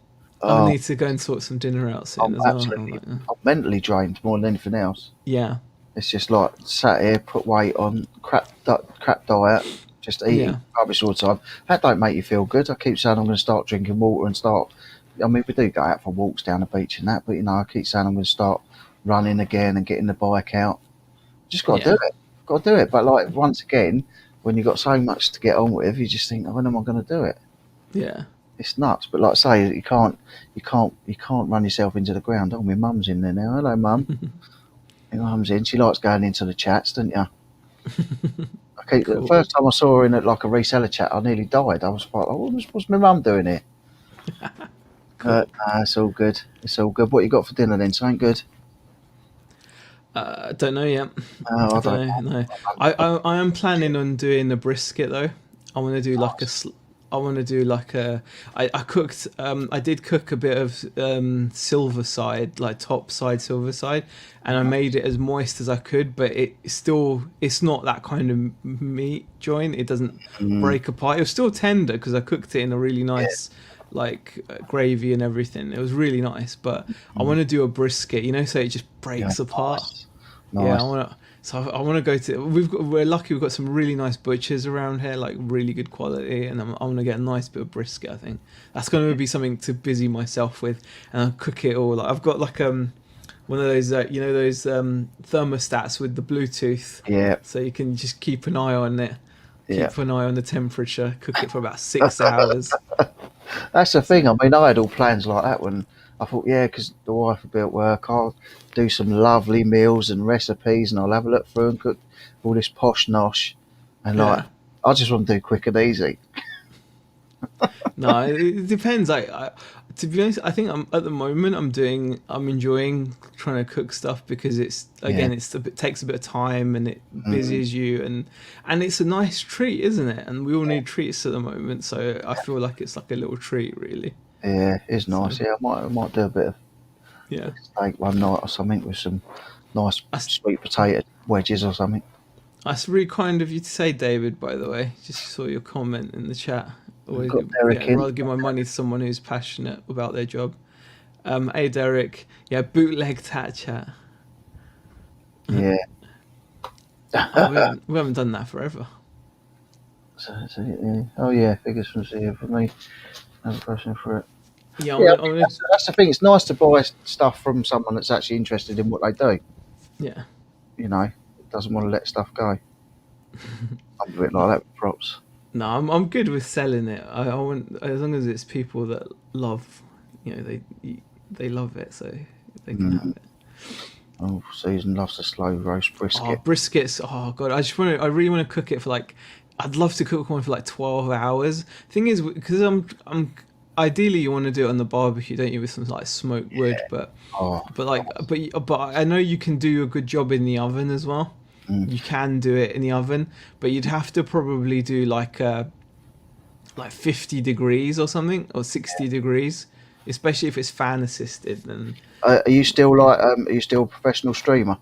I Oh, need to go and sort some dinner out soon I'm as well. I'm absolutely. like, I'm mentally drained more than anything else. yeah, It's just like sat here, put weight on, crap diet, just eating yeah, rubbish all the time. That don't make you feel good. I keep saying I'm going to start drinking water and start. I mean, we do go out for walks down the beach and that, but I keep saying I'm going to start running again and getting the bike out. Just got to do yeah, it. Got to do it. But like once again, when you've got so much to get on with, you just think, when am I going to do it? yeah. It's nuts. But like I say, you can't run yourself into the ground. Oh, my mum's in there now. Hello, mum. My mum's in. She likes going into the chats, doesn't you? Okay, the Cool. first time I saw her in like a reseller chat, I nearly died. I was like, what's my mum doing here? Cool. It's all good. It's all good. What you got for dinner then? Something good? I don't know yet. Oh, I I don't don't know. No, know. I am planning on doing a brisket though. I want to do like I want to do like a. I cooked. I did cook a bit of silver side, like top side silver side, and I made it as moist as I could. But it's not that kind of meat joint. It doesn't Mm, break apart. It was still tender because I cooked it in a really yeah, nice like gravy and everything. It was really nice, but I want to do a brisket, so it just Yeah, breaks apart. nice. Yeah, I Nice. want to. So I want to go to. We're lucky. We've got some really nice butchers around here, like really good quality, and I want to get a nice bit of brisket. I think that's going to be something to busy myself with, and I'll cook it all. Like, I've got like one of those those thermostats with the Bluetooth, Yeah, so you can just keep an eye on it, yeah. keep an eye on the temperature, cook it for about 6 hours. That's the thing. So I mean, I had all plans like that when I thought, yeah, because the wife would be at work, I'll do some lovely meals and recipes, and I'll have a look through and cook all this posh nosh, and like, yeah. I just want to do quick and easy. No, it depends. To be honest, I think I'm at the moment I'm enjoying trying to cook stuff because it's Yeah. again takes a bit of time and it Mm, busies you and it's a nice treat, isn't it? And we all need treats at the moment, so I feel like it's like a little treat, really. yeah, it's So nice. Yeah, I might do a bit of yeah, steak one night or something with some nice that's sweet potato wedges or something. that's really kind of you to say, David. By the way, just saw your comment in the chat. We've Always got good, Derek yeah. in. Rather give my money to someone who's passionate about their job. Hey Derek, yeah, bootleg tat chat. Yeah. Oh, we haven't done that forever. Yeah. Oh yeah, figures from here for me. Another question for it. Yeah, Yeah, I I'm mean, gonna that's the thing. It's nice to buy stuff from someone that's actually interested in what they do. yeah. Doesn't want to let stuff go. I'm a bit like that with props. No, I'm good with selling it. I want as long as it's people that love, they love it, so they can have Mm. it. Oh, Susan loves a slow roast Oh, brisket. briskets. Oh god, I really want to cook it for like. I'd love to cook one for like 12 hours. Thing is, because I'm ideally you want to do it on the barbecue, don't you, with some like smoked wood, but Oh, but like but I know you can do a good job in the oven as well. mm, You can do it in the oven, but you'd have to probably do like 50 degrees or something, or 60 degrees, especially if it's fan assisted. And are you still like? Are you still a professional streamer,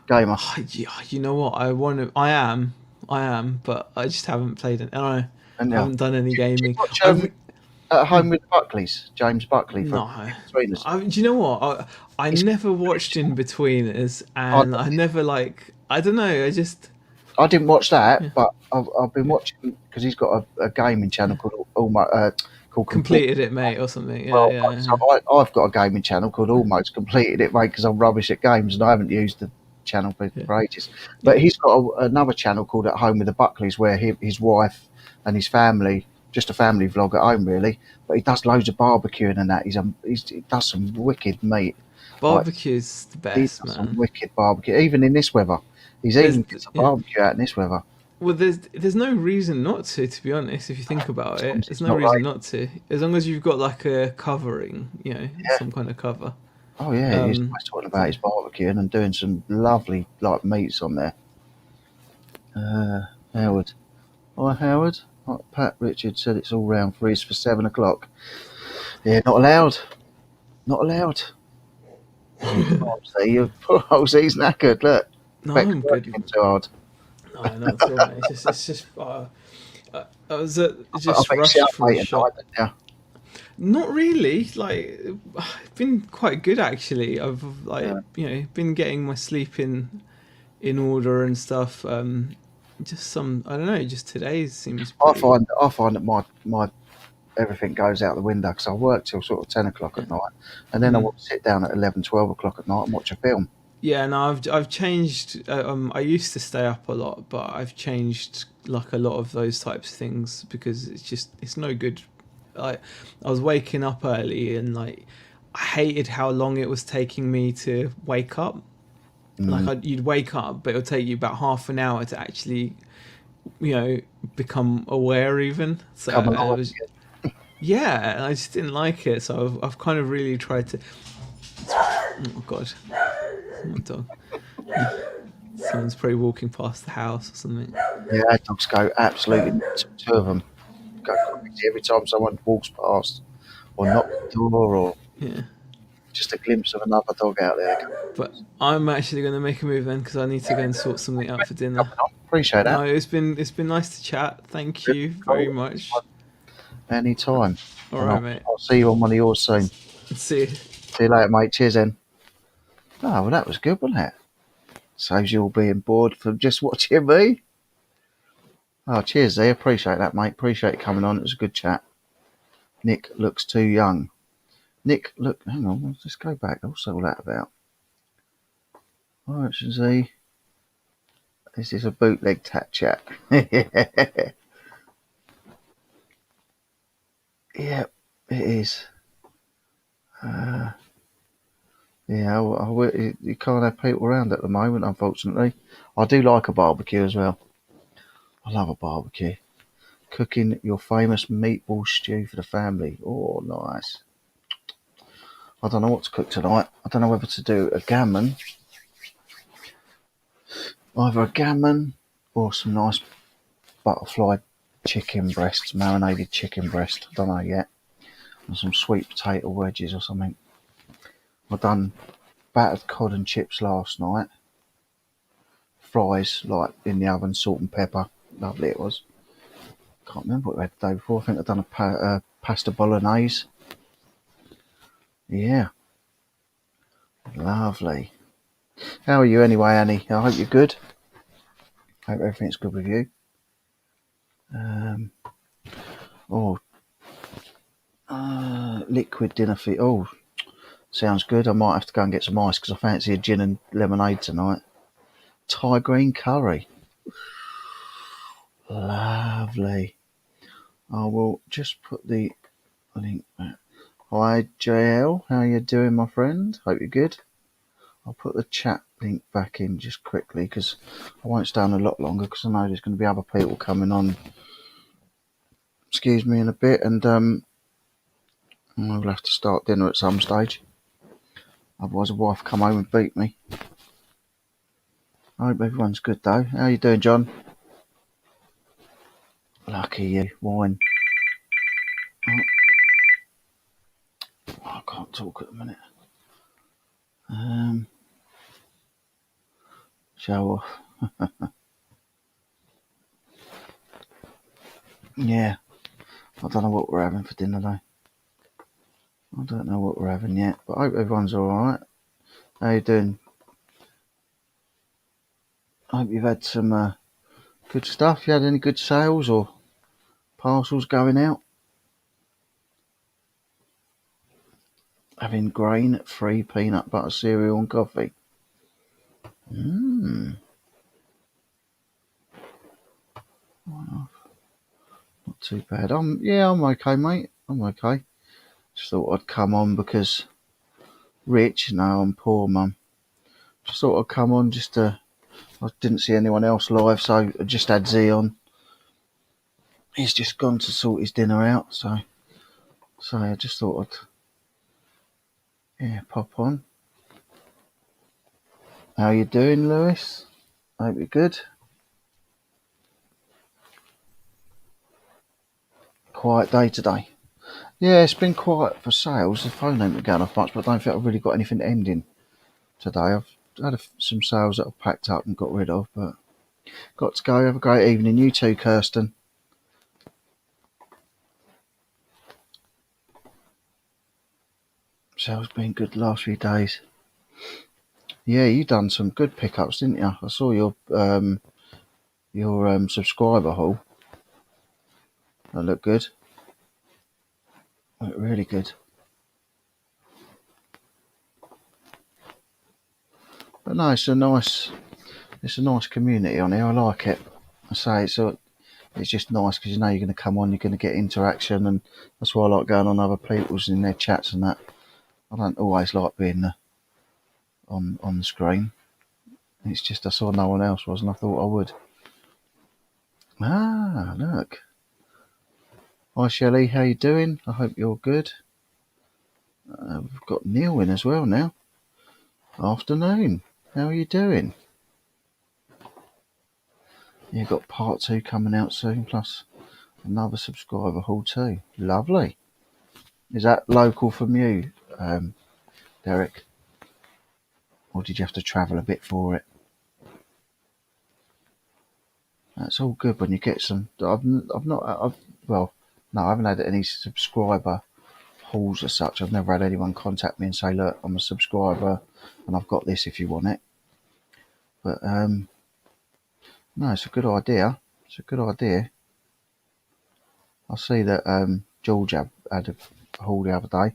gamer? yeah, you know what? I am, but I just haven't played it. I And yeah, haven't done any do you gaming. watch At Home with the Buckleys? James Buckley for No. between us. Do you know what? I It's never watched In Betweeners, I, and I never like. I don't know. I just I didn't watch that, yeah, but I've been yeah. watching because he's got a gaming channel called Almost called Complete. Completed it, mate, or something. Yeah, Well, yeah, so I've got a gaming channel called Almost Completed It, mate, because I'm rubbish at games and I haven't used the channel yeah, for ages. yeah. But he's got another channel called At Home with the Buckleys, where his wife and his family, just a family vlog at home, really. But he does loads of barbecuing and that. He does some wicked meat. Like Barbecue's the he best, does some man. wicked barbecue, even in this weather. He's There's even gets a yeah. barbecue out in this weather. Well, there's no reason not to be honest. If you think about As long it, as there's it's no not reason raining. not to. As long as you've got like a covering, Yeah. some kind of cover. Oh yeah, he's Um, always talking about so his barbecuing and doing some lovely like meats on there. Howard. Hi Howard. Pat Richard said it's all round freeze for 7 o'clock. Yeah, not allowed. Not allowed. You can't see your poor old he's knackered. Look, no, Beck's I'm good. working too hard. No, not at all, mate. It's just. I was I just bet you sit rushed up from the late at shop. night, don't Not really. Like, I've been quite good actually. I've you? like been getting my sleep in order and stuff. Just some I don't know. Just today seems pretty. I find that my everything goes out the window because I work till sort of 10 o'clock Yeah. at night, and then I Mm. want to sit down at 11, 12 o'clock at night and watch a film. Yeah, no, I've changed. I used to stay up a lot, but I've changed like a lot of those types of things because it's no good. Like I was waking up early and like I hated how long it was taking me to wake up. Like Mm, you'd wake up, but it'll take you about half an hour to actually become aware even. So come and it alive was again. yeah, and I just didn't like it. So I've kind of really tried to. Oh God, my dog. Someone's probably walking past the house or something. Yeah, our dogs go absolutely nuts. Two of them go crazy every time someone walks past or knocks the door or Yeah, just a glimpse of another dog out there. but I'm actually going to make a move then because I need to go and sort something out for dinner. Coming on. Appreciate No, that. it's been nice to chat. Thank you very Cool. much. Anytime. All And right, mate. I'll see you on one of yours soon. See you. See you later, mate. Cheers then. Oh, well, that was good, wasn't it? Saves you all being bored from just watching me. Oh, cheers, Z. Appreciate that, mate. Appreciate it coming on. It was a good chat. Nick looks too young. Nick, look, hang on. Let's go back. What's all that about? All right, Z. This is a bootleg tat chat. Yeah, it is. Yeah, you can't have people around at the moment, unfortunately. I do like a barbecue as well. I love a barbecue. Cooking your famous meatball stew for the family. Oh, nice. I don't know what to cook tonight. I don't know whether to do a gammon, either a gammon or some nice butterfly chicken breasts, marinated chicken breast. I don't know yet. And some sweet potato wedges or something. I done battered cod and chips last night. Fries like in the oven, salt and pepper. Lovely it was. Can't remember what we had the day before. I think I've done a pasta bolognese. Yeah, lovely. How are you anyway, Annie? I hope you're good. Hope everything's good with you. Oh, liquid dinner for oh, sounds good. I might have to go and get some ice because I fancy a gin and lemonade tonight. Thai green curry. Lovely. I will just put the link back. Hi, JL. How you doing, my friend? Hope you're good. I'll put the chat link back in just quickly because I won't stay on a lot longer because I know there's going to be other people coming on. Excuse me in a bit, and we'll have to start dinner at some stage. Otherwise, the wife will come home and beat me. I hope everyone's good though. How you doing, John? Lucky you. Wine. Oh, I can't talk at the minute. Show off. Yeah. I don't know what we're having for dinner though. I don't know what we're having yet, but I hope everyone's alright. How you doing? I hope you've had some good stuff. You had any good sales or parcels going out? Having grain-free peanut butter cereal and coffee. Not too bad. I'm okay, mate. I'm okay. Just thought I'd come on because Rich, no, I'm poor, mum. Just thought I'd come on just to. I didn't see anyone else live, so I just had Z on. He's just gone to sort his dinner out, so I just thought I'd pop on. How you doing, Lewis? Hope you're good. Quiet day today. Yeah, it's been quiet for sales. The phone ain't been going off much, but I don't think I've really got anything ending today. I've had some sales that I've packed up and got rid of, but got to go. Have a great evening. You too, Kirsten. Sales been good the last few days. Yeah, you done some good pickups, didn't you? I saw your subscriber haul. That looked good. Looked really good. But no, it's a nice community on here. I like it. I say it's just nice because you know you're going to come on, you're going to get interaction, and that's why I like going on other people's in their chats and that. I don't always like being on the screen. It's just I saw no one else was, and I thought I would. Ah, look. Hi Shelley, how you doing? I hope you're good. We've got Neil in as well now. Afternoon. How are you doing? You've got part 2 coming out soon, plus another subscriber haul too. Lovely. Is that local from you, Derek? Or did you have to travel a bit for it? That's all good when you get some. Well, No, I haven't had any subscriber hauls as such. I've never had anyone contact me and say, look, I'm a subscriber and I've got this if you want it. But no, it's a good idea. It's a good idea. I see that George had a haul the other day.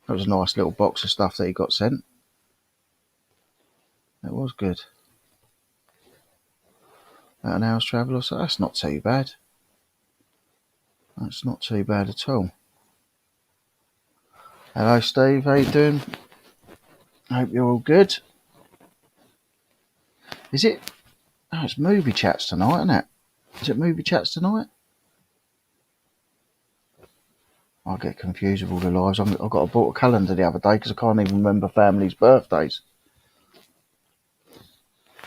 That was a nice little box of stuff that he got sent. It was good. About an hour's travel or so. That's not too bad. That's not too bad at all. Hello, Steve. How you doing? Hope you're all good. Is it? Oh, it's movie chats tonight, isn't it? Is it movie chats tonight? I get confused with all the lives. I bought a calendar the other day because I can't even remember families' birthdays.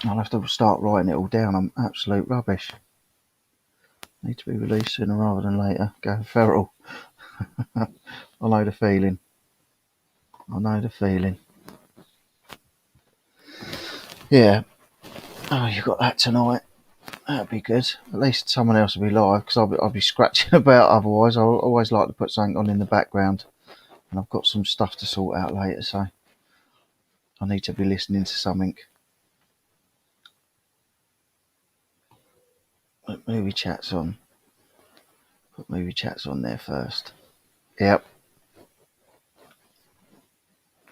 I'll have to start writing it all down. I'm absolute rubbish. Need to be released sooner rather than later. Go feral. I know the feeling. I know the feeling. Yeah. Oh, you got that tonight. That'd be good. At least someone else will be live because I'll be scratching about otherwise. I always like to put something on in the background, and I've got some stuff to sort out later, so I need to be listening to something. Put movie chats on. Put movie chats on there first. Yep.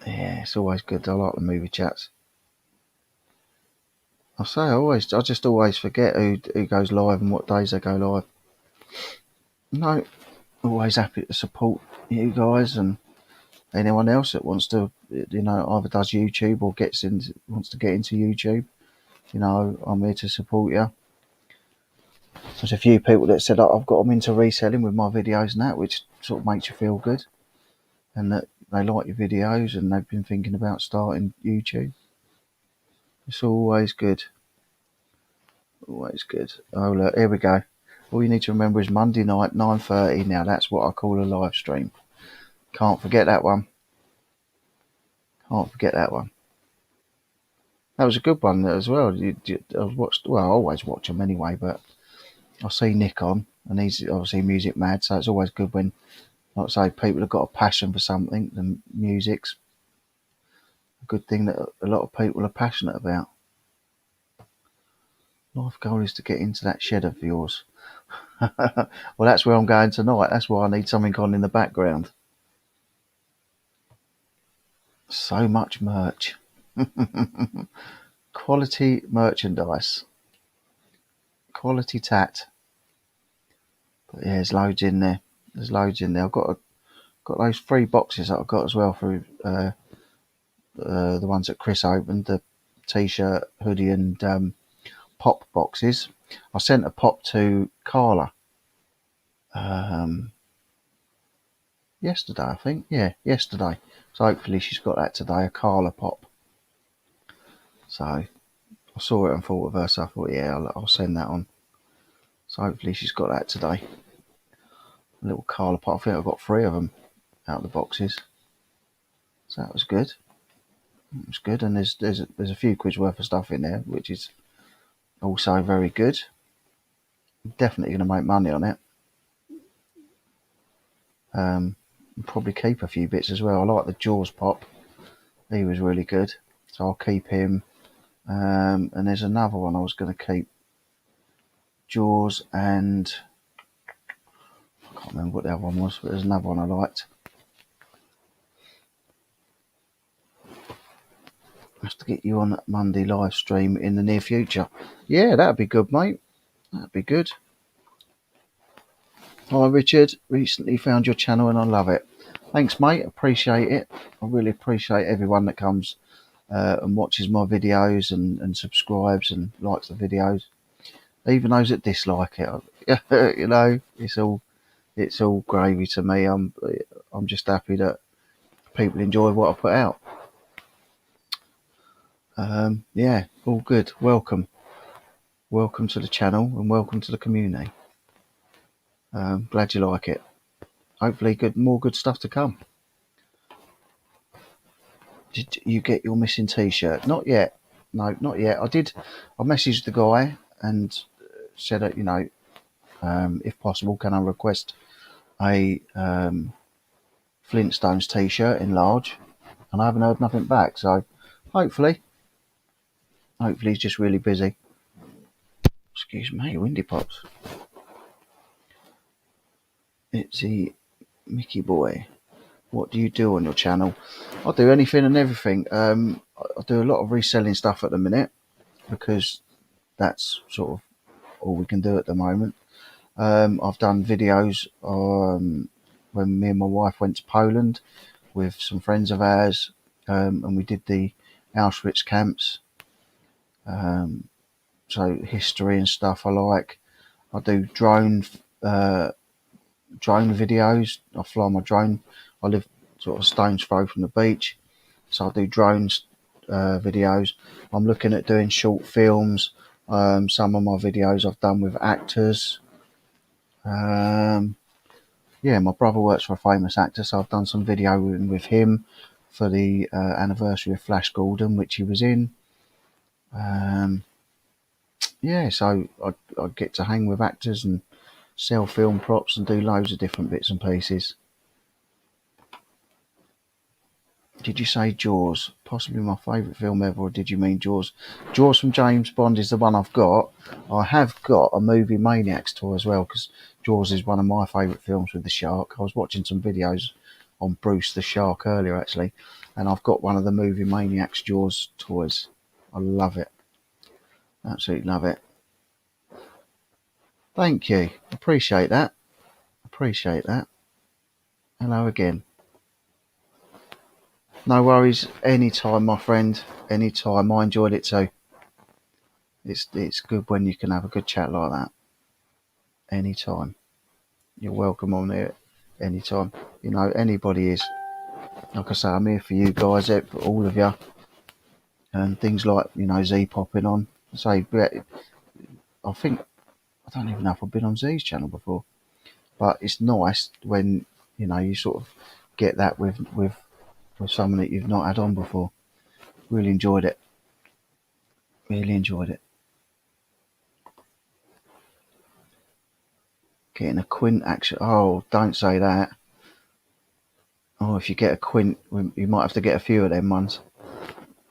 Yeah, it's always good. I like the movie chats. I just always forget who goes live and what days they go live. No, always happy to support you guys and anyone else that wants to, either does YouTube or wants to get into YouTube. I'm here to support you. There's a few people that said I've got them into reselling with my videos and that, which sort of makes you feel good, and that they like your videos and they've been thinking about starting YouTube. It's always good. Always good. Oh look, here we go. All you need to remember is Monday night, 9:30. Now that's what I call a live stream. Can't forget that one. Can't forget that one. That was a good one as well. I always watch them anyway, but I see Nick on, and he's obviously music mad, so it's always good when, like I say, people have got a passion for something, and music's a good thing that a lot of people are passionate about. Life goal is to get into that shed of yours. Well, that's where I'm going tonight. That's why I need something on in the background. So much merch. Quality merchandise. Quality tat. But yeah, there's loads in there. I've got those 3 boxes that I've got as well through the ones that Chris opened, the t-shirt, hoodie and pop boxes. I sent a pop to Carla yesterday, I think. Yeah, yesterday. So hopefully she's got that today, a Carla pop. So I saw it and thought of her, so I thought, yeah, I'll send that on. So hopefully she's got that today. A little Carla pop. I think I've got 3 of them out of the boxes. So that was good. It was good, and there's a few quid's worth of stuff in there, which is also very good. Definitely going to make money on it. Probably keep a few bits as well. I like the Jaws pop. He was really good, so I'll keep him. And there's another one I was going to keep. Jaws and I can't remember what the other one was, but there's another one I liked. I have to get you on Monday live stream in the near future. Yeah, that'd be good, mate. That'd be good. Hi, Richard. Recently found your channel and I love it. Thanks, mate. Appreciate it. I really appreciate everyone that comes and watches my videos and subscribes and likes the videos. Even those that dislike it, it's all gravy to me. I'm just happy that people enjoy what I put out. Yeah, all good. Welcome to the channel and welcome to the community. Glad you like it. Hopefully, more good stuff to come. Did you get your missing T-shirt? Not yet. No, not yet. I messaged the guy and said that if possible, can I request a Flintstones t-shirt in large? And I haven't heard nothing back, so hopefully he's just really busy. Excuse me, windy pops. Itsy Mickey boy, what do you do on your channel? I do anything and everything. I do a lot of reselling stuff at the minute because that's sort of all we can do at the moment. I've done videos when me and my wife went to Poland with some friends of ours, and we did the Auschwitz camps. So history and stuff I like. I do drone videos. I fly my drone. I live sort of stone's throw from the beach, so I do drones videos. I'm looking at doing short films. Some of my videos I've done with actors. Yeah, my brother works for a famous actor, so I've done some video with him for the anniversary of Flash Gordon, which he was in. Yeah, so I get to hang with actors and sell film props and do loads of different bits and pieces. Did you say Jaws? Possibly my favourite film ever, or did you mean Jaws? Jaws from James Bond is the one I've got. I have got a Movie Maniacs toy as well, because Jaws is one of my favourite films with the shark. I was watching some videos on Bruce the Shark earlier, actually, and I've got one of the Movie Maniacs Jaws toys. I love it. Absolutely love it. Thank you. Appreciate that. Appreciate that. Hello again. No worries. Anytime, my friend. Anytime. I enjoyed it too. It's good when you can have a good chat like that. Anytime. You're welcome on there. Anytime. You know, anybody is. Like I say, I'm here for you guys, for all of you. And things like, you know, Z popping on. I think, I don't even know if I've been on Z's channel before. But it's nice when, you know, you sort of get that with someone that you've not had on before. Really enjoyed it. Really enjoyed it. Getting a quint action. Oh, don't say that. Oh, if you get a quint, you might have to get a few of them ones.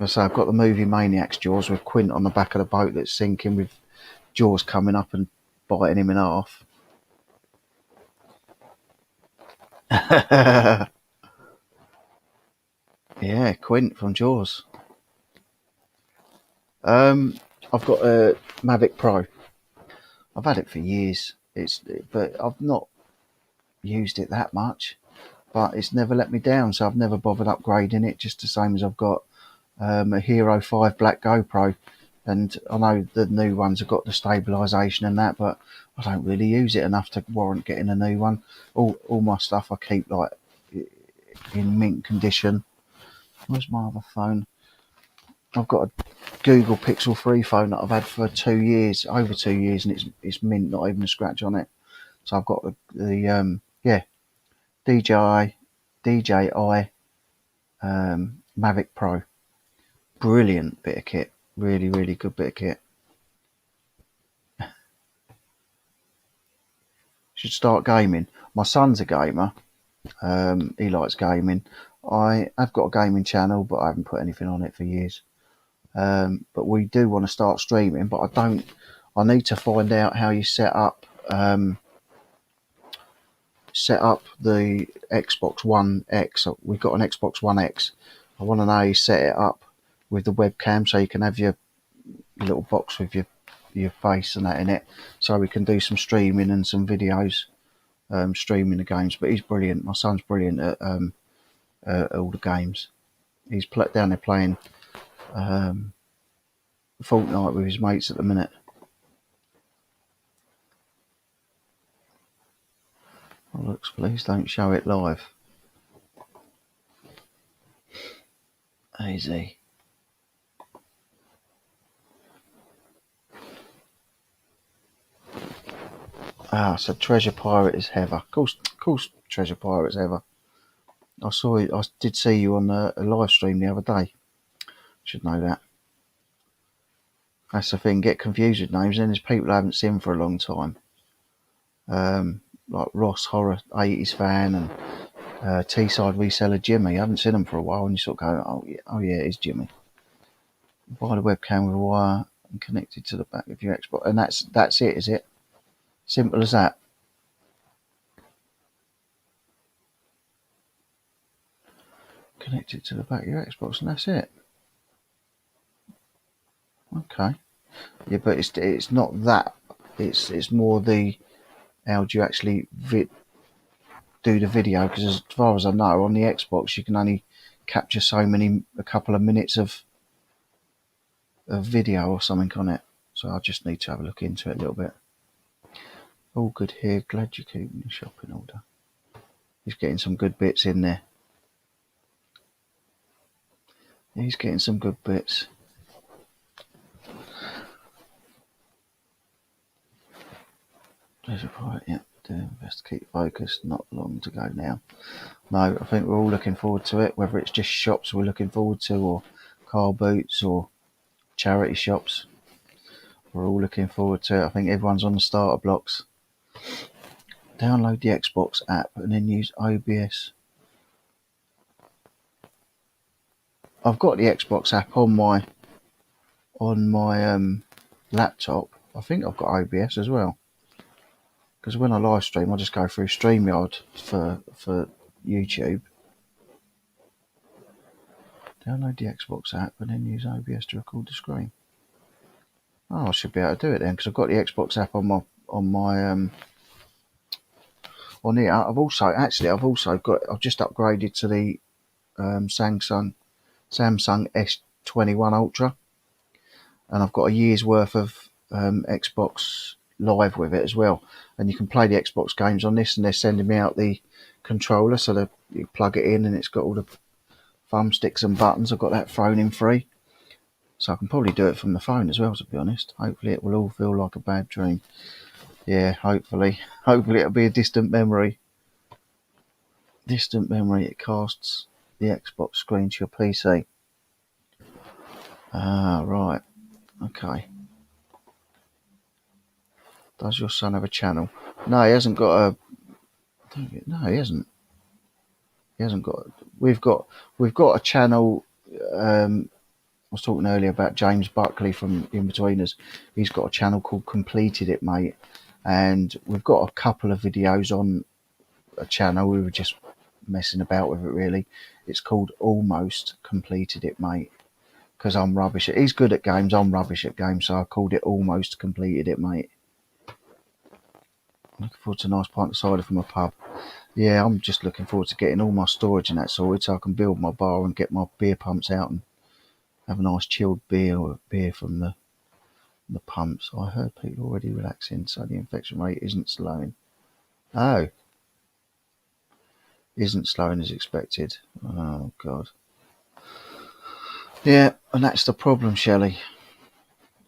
So I've got the Movie Maniacs Jaws with Quint on the back of the boat that's sinking with Jaws coming up and biting him in half. Yeah, Quint from Jaws. I've got a Mavic Pro. I've had it for years. But I've not used it that much. But it's never let me down, so I've never bothered upgrading it. Just the same as I've got a Hero 5 Black GoPro, and I know the new ones have got the stabilisation and that, but I don't really use it enough to warrant getting a new one. All my stuff I keep like in mint condition. Where's my other phone? I've got a Google Pixel 3 phone that I've had for 2 years, over 2 years, and it's mint, not even a scratch on it. So I've got the DJI Mavic Pro. Brilliant bit of kit. Really, really good bit of kit. Should start gaming. My son's a gamer. He likes gaming. I have got a gaming channel, but I haven't put anything on it for years. But we do want to start streaming, but I need to find out how you set up the Xbox One X. We've got an Xbox One X. I want to know how you set it up with the webcam, so you can have your little box with your face and that in it, so we can do some streaming and some videos, streaming the games. But he's brilliant. My son's brilliant at all the games. He's down there playing Fortnite with his mates at the minute. Oh, looks, please don't show it live. Easy. So Treasure Pirate is Heather. Of course, Treasure Pirate is Heather. I did see you on a live stream the other day. Should know that. That's the thing. Get confused with names. Then there's people I haven't seen for a long time. like Ross Horror 80s fan and Teesside reseller Jimmy. I haven't seen them for a while, and you sort of go, oh yeah, it's Jimmy. Buy the webcam with a wire and connect it to the back of your Xbox, and that's it, is it? Simple as that. Connect it to the back of your Xbox, and that's it. Okay. Yeah, but it's not that. It's more the how do you actually do the video? Because as far as I know, on the Xbox you can only capture a couple of minutes of video or something on it. So I just need to have a look into it a little bit. All good here. Glad you're keeping your shopping order. He's getting some good bits in there. He's getting some good bits. There's a point, yeah. Doing best to keep focused. Not long to go now. No, I think we're all looking forward to it. Whether it's just shops we're looking forward to, or car boots, or charity shops, we're all looking forward to it. I think everyone's on the starter blocks. Download the Xbox app and then use OBS. I've got the Xbox app on my laptop. I think I've got OBS as well. Because when I live stream, I just go through StreamYard for YouTube. Download the Xbox app and then use OBS to record the screen. Oh, I should be able to do it then, because I've got the Xbox app on here. I've just upgraded to the Samsung S21 Ultra, and I've got a year's worth of Xbox Live with it as well. And you can play the Xbox games on this, and they're sending me out the controller, so you plug it in and it's got all the thumbsticks and buttons. I've got that thrown in free, so I can probably do it from the phone as well, to be honest. Hopefully it will all feel like a bad dream. Yeah, hopefully it'll be a distant memory. It casts the Xbox screen to your PC. Ah, right. Okay. Does your son have a channel? No, he hasn't got a. No, he hasn't. He hasn't got. We've got a channel. I was talking earlier about James Buckley from In-Betweeners. He's got a channel called Completed It, Mate, and we've got a couple of videos on a channel. We were just messing about with it, really. It's called Almost Completed It, Mate, because I'm rubbish at. He's good at games. I'm rubbish at games, so I called it Almost Completed It, Mate. Looking forward to a nice pint of cider from a pub. Yeah, I'm just looking forward to getting all my storage and that sorted, so I can build my bar and get my beer pumps out and have a nice chilled beer from the pumps. I heard people already relaxing, so the infection rate isn't slowing. Oh, isn't slowing as expected. Oh God. Yeah, and that's the problem, Shelley.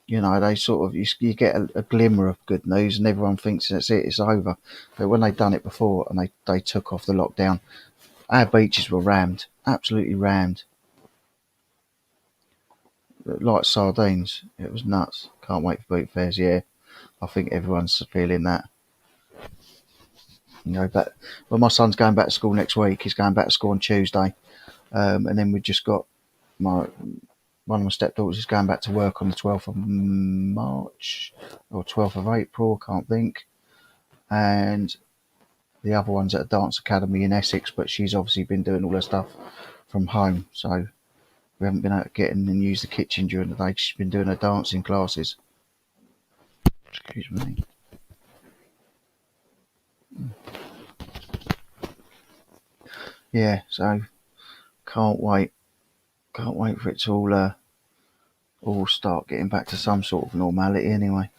You know, they sort of you get a glimmer of good news, and everyone thinks that's it, it's over. But when they've done it before and they took off the lockdown, our beaches were rammed, absolutely rammed, like sardines. It was nuts. Can't wait for boot fairs. Yeah, I think everyone's feeling that. You know, but well, my son's going back to school next week. He's going back to school on Tuesday, and then we've just got one of my stepdaughters is going back to work on the 12th of March or 12th of April. I can't think. And the other one's at a dance academy in Essex, but she's obviously been doing all her stuff from home, so we haven't been able to get in and use the kitchen during the day. She's been doing her dancing classes. Excuse me. Yeah, so can't wait for it to all start getting back to some sort of normality anyway.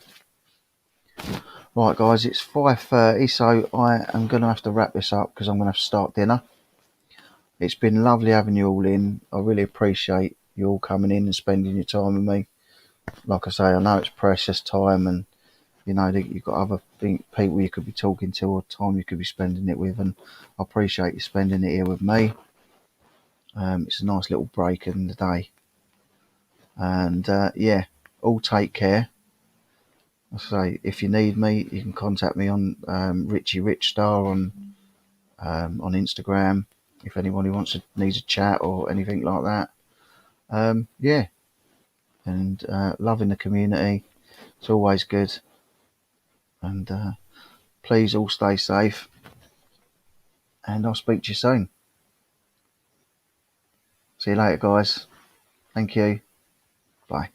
Right, guys, it's 5:30, so I am going to have to wrap this up because I'm going to have to start dinner. It's been lovely having you all in. I really appreciate you all coming in and spending your time with me. Like I say, I know it's precious time, and you know that you've got other people you could be talking to or time you could be spending it with, and I appreciate you spending it here with me. It's a nice little break in the day, and yeah, all take care, I say, if you need me, you can contact me on Richie Rich Star on Instagram. If anybody needs a chat or anything like that, yeah. And loving the community, it's always good. And please all stay safe. And I'll speak to you soon. See you later, guys. Thank you. Bye.